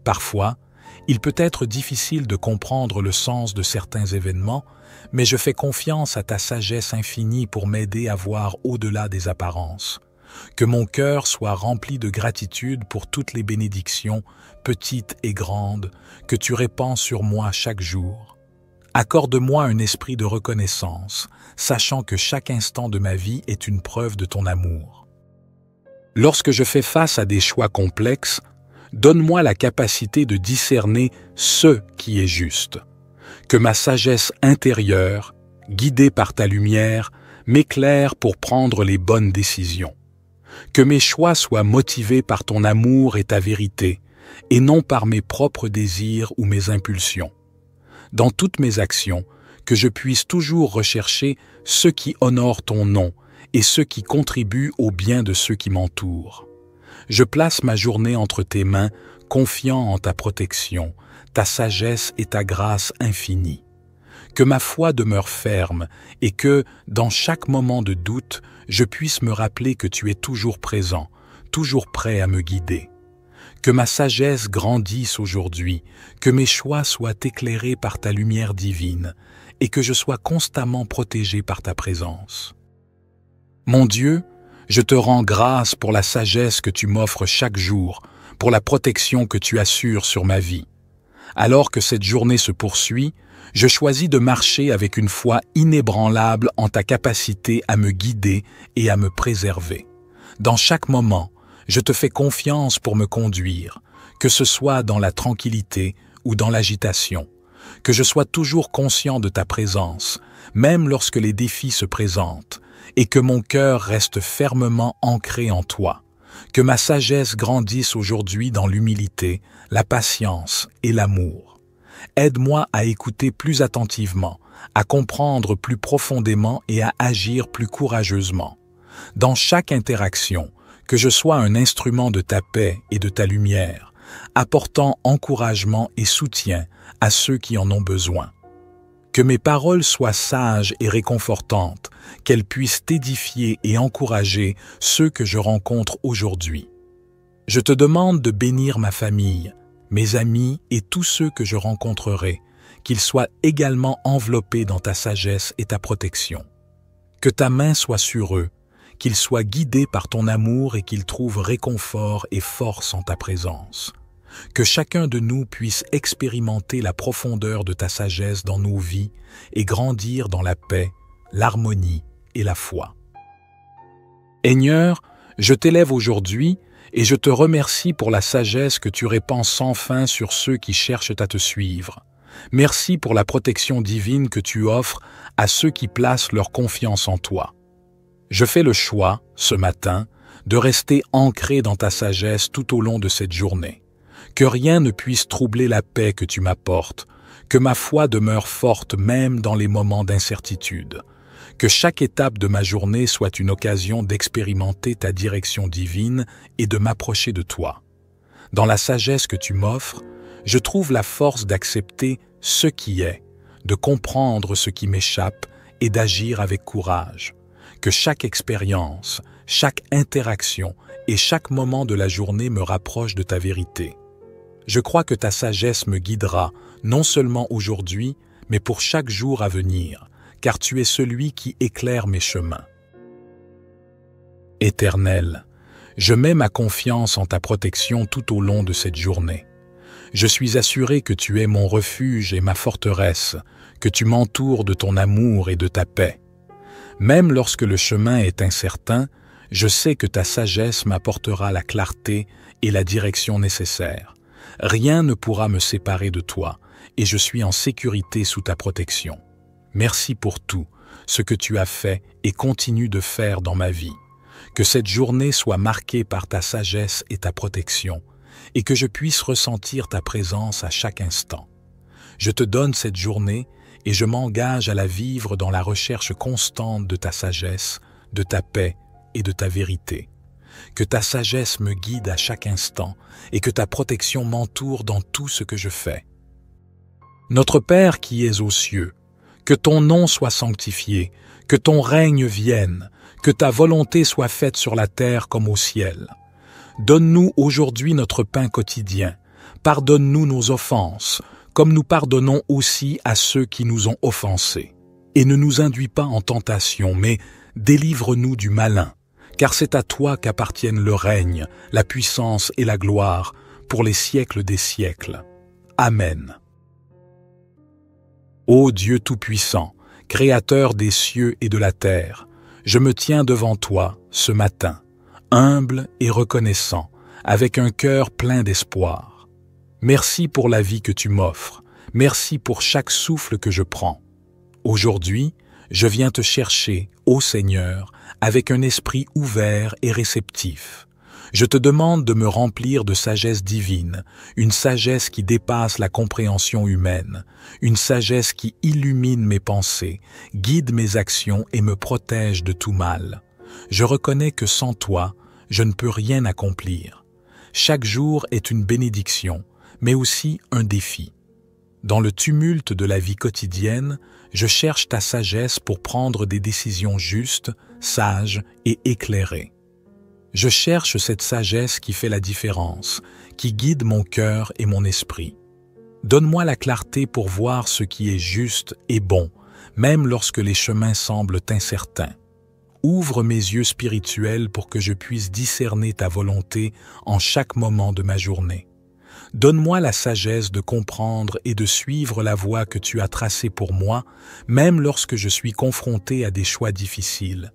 A: Parfois, il peut être difficile de comprendre le sens de certains événements, mais je fais confiance à ta sagesse infinie pour m'aider à voir au-delà des apparences. Que mon cœur soit rempli de gratitude pour toutes les bénédictions, petites et grandes, que tu répands sur moi chaque jour. Accorde-moi un esprit de reconnaissance, sachant que chaque instant de ma vie est une preuve de ton amour. Lorsque je fais face à des choix complexes, donne-moi la capacité de discerner ce qui est juste. Que ma sagesse intérieure, guidée par ta lumière, m'éclaire pour prendre les bonnes décisions. Que mes choix soient motivés par ton amour et ta vérité, et non par mes propres désirs ou mes impulsions. Dans toutes mes actions, que je puisse toujours rechercher ce qui honore ton nom et ce qui contribue au bien de ceux qui m'entourent. Je place ma journée entre tes mains, confiant en ta protection, ta sagesse et ta grâce infinie. Que ma foi demeure ferme et que, dans chaque moment de doute, je puisse me rappeler que tu es toujours présent, toujours prêt à me guider. Que ma sagesse grandisse aujourd'hui, que mes choix soient éclairés par ta lumière divine et que je sois constamment protégé par ta présence. Mon Dieu, je te rends grâce pour la sagesse que tu m'offres chaque jour, pour la protection que tu assures sur ma vie. Alors que cette journée se poursuit, je choisis de marcher avec une foi inébranlable en ta capacité à me guider et à me préserver. Dans chaque moment, je te fais confiance pour me conduire, que ce soit dans la tranquillité ou dans l'agitation, que je sois toujours conscient de ta présence, même lorsque les défis se présentent, et que mon cœur reste fermement ancré en toi, Que ma sagesse grandisse aujourd'hui dans l'humilité, la patience et l'amour. Aide-moi à écouter plus attentivement, à comprendre plus profondément et à agir plus courageusement. Dans chaque interaction, que je sois un instrument de ta paix et de ta lumière, apportant encouragement et soutien à ceux qui en ont besoin. Que mes paroles soient sages et réconfortantes, qu'elles puissent édifier et encourager ceux que je rencontre aujourd'hui. Je te demande de bénir ma famille, mes amis et tous ceux que je rencontrerai, qu'ils soient également enveloppés dans ta sagesse et ta protection. Que ta main soit sur eux, qu'ils soient guidés par ton amour et qu'ils trouvent réconfort et force en ta présence. Que chacun de nous puisse expérimenter la profondeur de ta sagesse dans nos vies et grandir dans la paix, l'harmonie et la foi. Seigneur, je t'élève aujourd'hui et je te remercie pour la sagesse que tu répands sans fin sur ceux qui cherchent à te suivre. Merci pour la protection divine que tu offres à ceux qui placent leur confiance en toi. Je fais le choix, ce matin, de rester ancré dans ta sagesse tout au long de cette journée. Que rien ne puisse troubler la paix que tu m'apportes, que ma foi demeure forte même dans les moments d'incertitude, que chaque étape de ma journée soit une occasion d'expérimenter ta direction divine et de m'approcher de toi. Dans la sagesse que tu m'offres, je trouve la force d'accepter ce qui est, de comprendre ce qui m'échappe et d'agir avec courage. Que chaque expérience, chaque interaction et chaque moment de la journée me rapproche de ta vérité. Je crois que ta sagesse me guidera, non seulement aujourd'hui, mais pour chaque jour à venir, car tu es celui qui éclaire mes chemins. Éternel, je mets ma confiance en ta protection tout au long de cette journée. Je suis assuré que tu es mon refuge et ma forteresse, que tu m'entoures de ton amour et de ta paix. Même lorsque le chemin est incertain, je sais que ta sagesse m'apportera la clarté et la direction nécessaires. Rien ne pourra me séparer de toi, et je suis en sécurité sous ta protection. Merci pour tout, ce que tu as fait et continues de faire dans ma vie. Que cette journée soit marquée par ta sagesse et ta protection, et que je puisse ressentir ta présence à chaque instant. Je te donne cette journée et je m'engage à la vivre dans la recherche constante de ta sagesse, de ta paix et de ta vérité. Que ta sagesse me guide à chaque instant et que ta protection m'entoure dans tout ce que je fais. Notre Père qui es aux cieux, que ton nom soit sanctifié, que ton règne vienne, que ta volonté soit faite sur la terre comme au ciel. Donne-nous aujourd'hui notre pain quotidien. Pardonne-nous nos offenses, comme nous pardonnons aussi à ceux qui nous ont offensés. Et ne nous induis pas en tentation, mais délivre-nous du malin, car c'est à toi qu'appartiennent le règne, la puissance et la gloire, pour les siècles des siècles. Amen. Ô Dieu Tout-Puissant, Créateur des cieux et de la terre, je me tiens devant toi ce matin, humble et reconnaissant, avec un cœur plein d'espoir. Merci pour la vie que tu m'offres, merci pour chaque souffle que je prends. Aujourd'hui, je viens te chercher, ô Seigneur, avec un esprit ouvert et réceptif. Je te demande de me remplir de sagesse divine, une sagesse qui dépasse la compréhension humaine, une sagesse qui illumine mes pensées, guide mes actions et me protège de tout mal. Je reconnais que sans toi, je ne peux rien accomplir. Chaque jour est une bénédiction, mais aussi un défi. Dans le tumulte de la vie quotidienne, je cherche ta sagesse pour prendre des décisions justes, sages et éclairées. Je cherche cette sagesse qui fait la différence, qui guide mon cœur et mon esprit. Donne-moi la clarté pour voir ce qui est juste et bon, même lorsque les chemins semblent incertains. Ouvre mes yeux spirituels pour que je puisse discerner ta volonté en chaque moment de ma journée. Donne-moi la sagesse de comprendre et de suivre la voie que tu as tracée pour moi, même lorsque je suis confronté à des choix difficiles.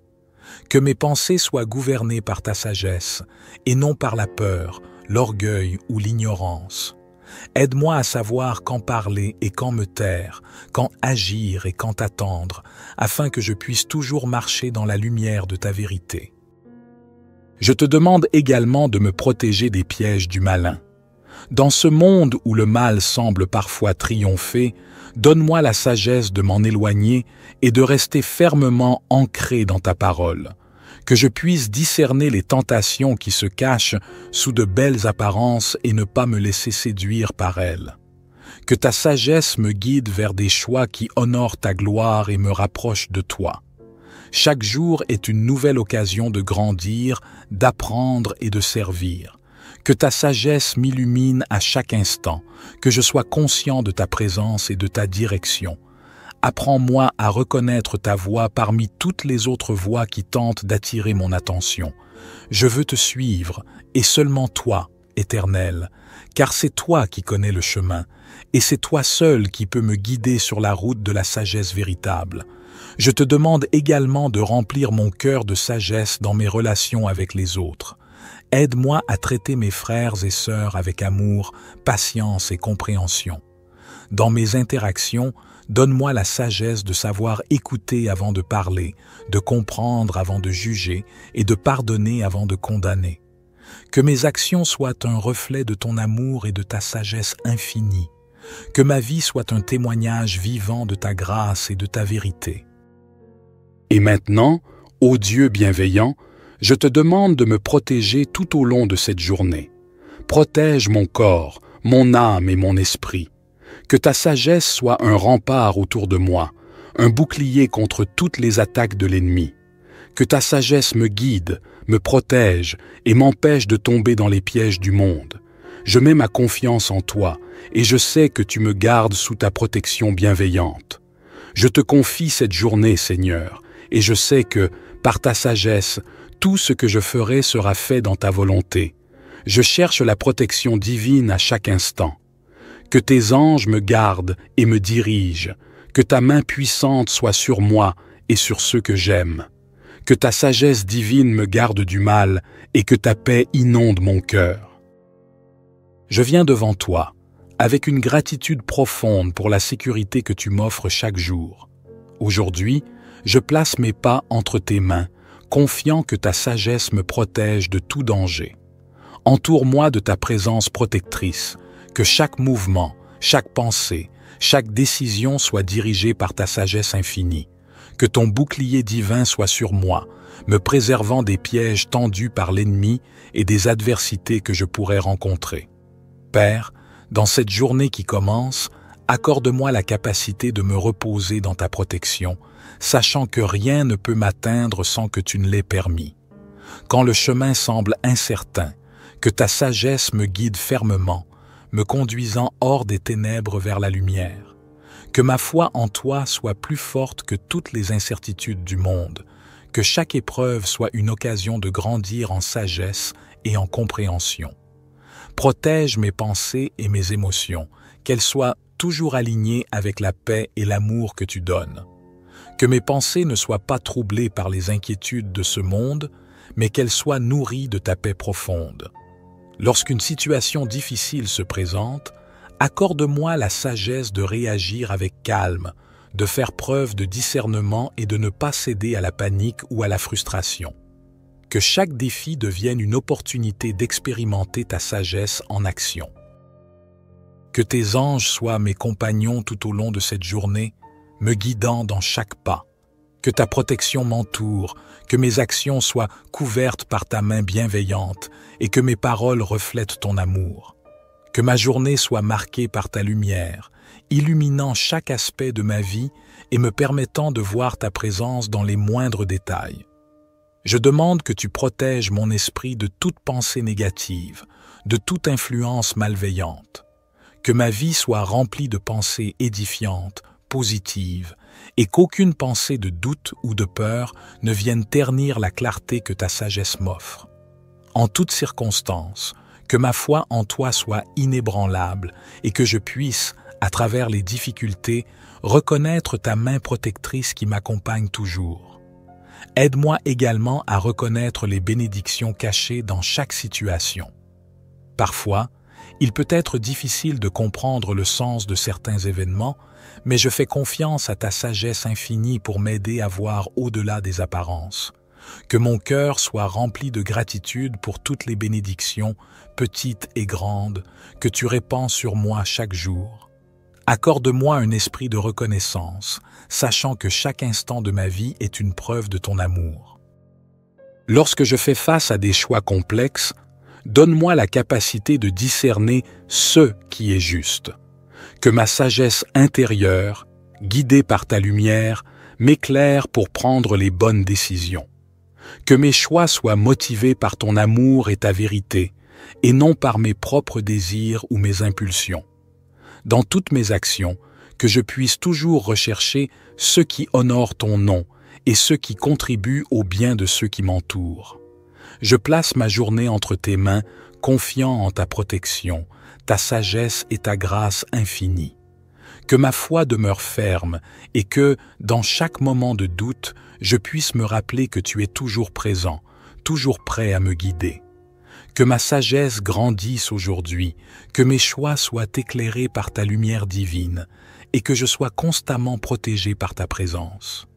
A: Que mes pensées soient gouvernées par ta sagesse, et non par la peur, l'orgueil ou l'ignorance. Aide-moi à savoir quand parler et quand me taire, quand agir et quand attendre, afin que je puisse toujours marcher dans la lumière de ta vérité. Je te demande également de me protéger des pièges du malin. Dans ce monde où le mal semble parfois triompher, donne-moi la sagesse de m'en éloigner et de rester fermement ancré dans ta parole, que je puisse discerner les tentations qui se cachent sous de belles apparences et ne pas me laisser séduire par elles. Que ta sagesse me guide vers des choix qui honorent ta gloire et me rapprochent de toi. Chaque jour est une nouvelle occasion de grandir, d'apprendre et de servir. Que ta sagesse m'illumine à chaque instant, que je sois conscient de ta présence et de ta direction. Apprends-moi à reconnaître ta voix parmi toutes les autres voix qui tentent d'attirer mon attention. Je veux te suivre, et seulement toi, Éternel, car c'est toi qui connais le chemin, et c'est toi seul qui peux me guider sur la route de la sagesse véritable. Je te demande également de remplir mon cœur de sagesse dans mes relations avec les autres. Aide-moi à traiter mes frères et sœurs avec amour, patience et compréhension. Dans mes interactions, donne-moi la sagesse de savoir écouter avant de parler, de comprendre avant de juger et de pardonner avant de condamner. Que mes actions soient un reflet de ton amour et de ta sagesse infinie. Que ma vie soit un témoignage vivant de ta grâce et de ta vérité. Et maintenant, ô Dieu bienveillant, je te demande de me protéger tout au long de cette journée. Protège mon corps, mon âme et mon esprit. Que ta sagesse soit un rempart autour de moi, un bouclier contre toutes les attaques de l'ennemi. Que ta sagesse me guide, me protège et m'empêche de tomber dans les pièges du monde. Je mets ma confiance en toi et je sais que tu me gardes sous ta protection bienveillante. Je te confie cette journée, Seigneur, et je sais que, par ta sagesse, tout ce que je ferai sera fait dans ta volonté. Je cherche la protection divine à chaque instant. Que tes anges me gardent et me dirigent, que ta main puissante soit sur moi et sur ceux que j'aime. Que ta sagesse divine me garde du mal et que ta paix inonde mon cœur. Je viens devant toi, avec une gratitude profonde pour la sécurité que tu m'offres chaque jour. Aujourd'hui, je place mes pas entre tes mains, confiant que ta sagesse me protège de tout danger. Entoure-moi de ta présence protectrice, que chaque mouvement, chaque pensée, chaque décision soit dirigée par ta sagesse infinie. Que ton bouclier divin soit sur moi, me préservant des pièges tendus par l'ennemi et des adversités que je pourrais rencontrer. Père, dans cette journée qui commence, accorde-moi la capacité de me reposer dans ta protection, sachant que rien ne peut m'atteindre sans que tu ne l'aies permis. Quand le chemin semble incertain, que ta sagesse me guide fermement, me conduisant hors des ténèbres vers la lumière. Que ma foi en toi soit plus forte que toutes les incertitudes du monde, que chaque épreuve soit une occasion de grandir en sagesse et en compréhension. Protège mes pensées et mes émotions, qu'elles soient toujours alignées avec la paix et l'amour que tu donnes. Que mes pensées ne soient pas troublées par les inquiétudes de ce monde, mais qu'elles soient nourries de ta paix profonde. Lorsqu'une situation difficile se présente, accorde-moi la sagesse de réagir avec calme, de faire preuve de discernement et de ne pas céder à la panique ou à la frustration. Que chaque défi devienne une opportunité d'expérimenter ta sagesse en action. Que tes anges soient mes compagnons tout au long de cette journée, me guidant dans chaque pas. Que ta protection m'entoure, que mes actions soient couvertes par ta main bienveillante et que mes paroles reflètent ton amour. Que ma journée soit marquée par ta lumière, illuminant chaque aspect de ma vie et me permettant de voir ta présence dans les moindres détails. Je demande que tu protèges mon esprit de toute pensée négative, de toute influence malveillante. Que ma vie soit remplie de pensées édifiantes, positives, et qu'aucune pensée de doute ou de peur ne vienne ternir la clarté que ta sagesse m'offre. En toutes circonstances, que ma foi en toi soit inébranlable et que je puisse, à travers les difficultés, reconnaître ta main protectrice qui m'accompagne toujours. Aide-moi également à reconnaître les bénédictions cachées dans chaque situation. Parfois, il peut être difficile de comprendre le sens de certains événements, mais je fais confiance à ta sagesse infinie pour m'aider à voir au-delà des apparences. Que mon cœur soit rempli de gratitude pour toutes les bénédictions, petites et grandes, que tu répands sur moi chaque jour. Accorde-moi un esprit de reconnaissance, sachant que chaque instant de ma vie est une preuve de ton amour. Lorsque je fais face à des choix complexes, donne-moi la capacité de discerner ce qui est juste. Que ma sagesse intérieure, guidée par ta lumière, m'éclaire pour prendre les bonnes décisions. Que mes choix soient motivés par ton amour et ta vérité, et non par mes propres désirs ou mes impulsions. Dans toutes mes actions, que je puisse toujours rechercher ce qui honore ton nom et ce qui contribue au bien de ceux qui m'entourent. Je place ma journée entre tes mains, confiant en ta protection, ta sagesse et ta grâce infinie. Que ma foi demeure ferme et que, dans chaque moment de doute, je puisse me rappeler que tu es toujours présent, toujours prêt à me guider. Que ma sagesse grandisse aujourd'hui, que mes choix soient éclairés par ta lumière divine et que je sois constamment protégé par ta présence.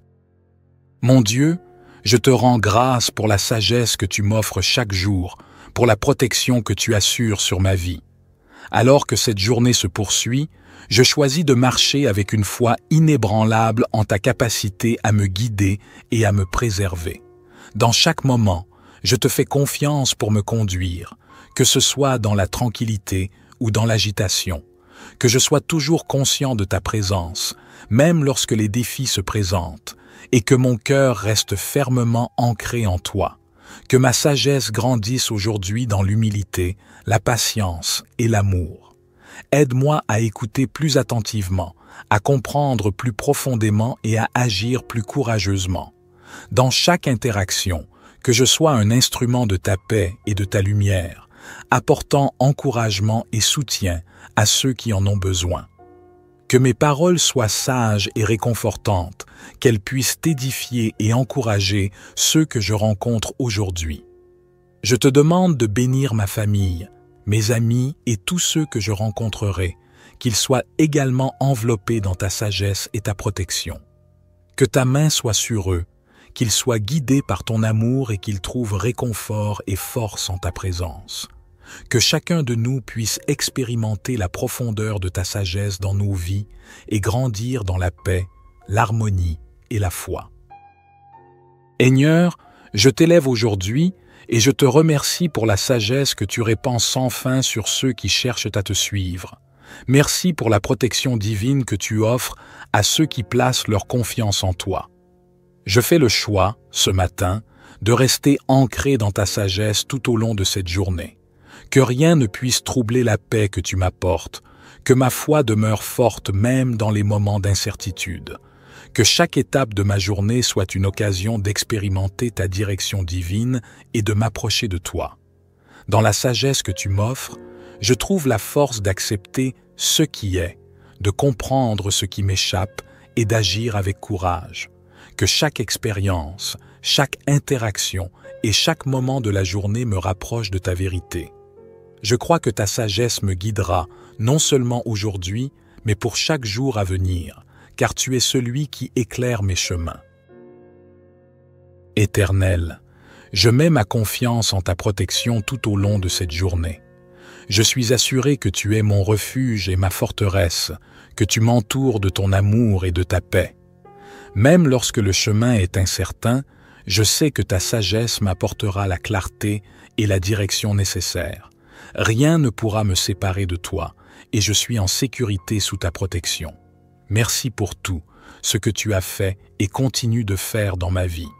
A: Mon Dieu, je te rends grâce pour la sagesse que tu m'offres chaque jour, pour la protection que tu assures sur ma vie. Alors que cette journée se poursuit, je choisis de marcher avec une foi inébranlable en ta capacité à me guider et à me préserver. Dans chaque moment, je te fais confiance pour me conduire, que ce soit dans la tranquillité ou dans l'agitation, que je sois toujours conscient de ta présence, même lorsque les défis se présentent, et que mon cœur reste fermement ancré en toi, que ma sagesse grandisse aujourd'hui dans l'humilité, la patience et l'amour. Aide-moi à écouter plus attentivement, à comprendre plus profondément et à agir plus courageusement. Dans chaque interaction, que je sois un instrument de ta paix et de ta lumière, apportant encouragement et soutien à ceux qui en ont besoin. Que mes paroles soient sages et réconfortantes, qu'elles puissent édifier et encourager ceux que je rencontre aujourd'hui. Je te demande de bénir ma famille, mes amis et tous ceux que je rencontrerai, qu'ils soient également enveloppés dans ta sagesse et ta protection. Que ta main soit sur eux, qu'ils soient guidés par ton amour et qu'ils trouvent réconfort et force en ta présence. Que chacun de nous puisse expérimenter la profondeur de ta sagesse dans nos vies et grandir dans la paix, l'harmonie et la foi. Seigneur, je t'élève aujourd'hui et je te remercie pour la sagesse que tu répands sans fin sur ceux qui cherchent à te suivre. Merci pour la protection divine que tu offres à ceux qui placent leur confiance en toi. Je fais le choix, ce matin, de rester ancré dans ta sagesse tout au long de cette journée. Que rien ne puisse troubler la paix que tu m'apportes, que ma foi demeure forte même dans les moments d'incertitude. Que chaque étape de ma journée soit une occasion d'expérimenter ta direction divine et de m'approcher de toi. Dans la sagesse que tu m'offres, je trouve la force d'accepter ce qui est, de comprendre ce qui m'échappe et d'agir avec courage. Que chaque expérience, chaque interaction et chaque moment de la journée me rapproche de ta vérité. Je crois que ta sagesse me guidera, non seulement aujourd'hui, mais pour chaque jour à venir, car tu es celui qui éclaire mes chemins. Éternel, je mets ma confiance en ta protection tout au long de cette journée. Je suis assuré que tu es mon refuge et ma forteresse, que tu m'entoures de ton amour et de ta paix. Même lorsque le chemin est incertain, je sais que ta sagesse m'apportera la clarté et la direction nécessaires. Rien ne pourra me séparer de toi, et je suis en sécurité sous ta protection. Merci pour tout, ce que tu as fait et continues de faire dans ma vie.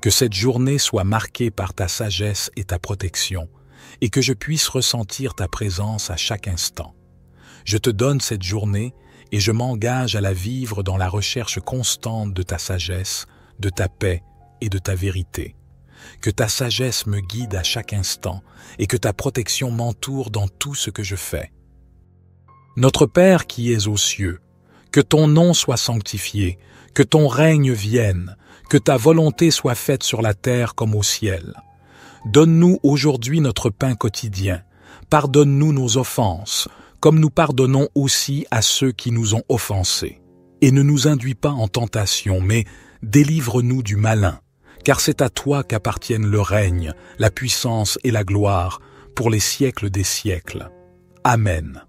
A: Que cette journée soit marquée par ta sagesse et ta protection, et que je puisse ressentir ta présence à chaque instant. Je te donne cette journée et je m'engage à la vivre dans la recherche constante de ta sagesse, de ta paix et de ta vérité. Que ta sagesse me guide à chaque instant et que ta protection m'entoure dans tout ce que je fais. Notre Père qui es aux cieux, que ton nom soit sanctifié, que ton règne vienne, que ta volonté soit faite sur la terre comme au ciel. Donne-nous aujourd'hui notre pain quotidien. Pardonne-nous nos offenses, comme nous pardonnons aussi à ceux qui nous ont offensés. Et ne nous induis pas en tentation, mais délivre-nous du malin, car c'est à toi qu'appartiennent le règne, la puissance et la gloire, pour les siècles des siècles. Amen.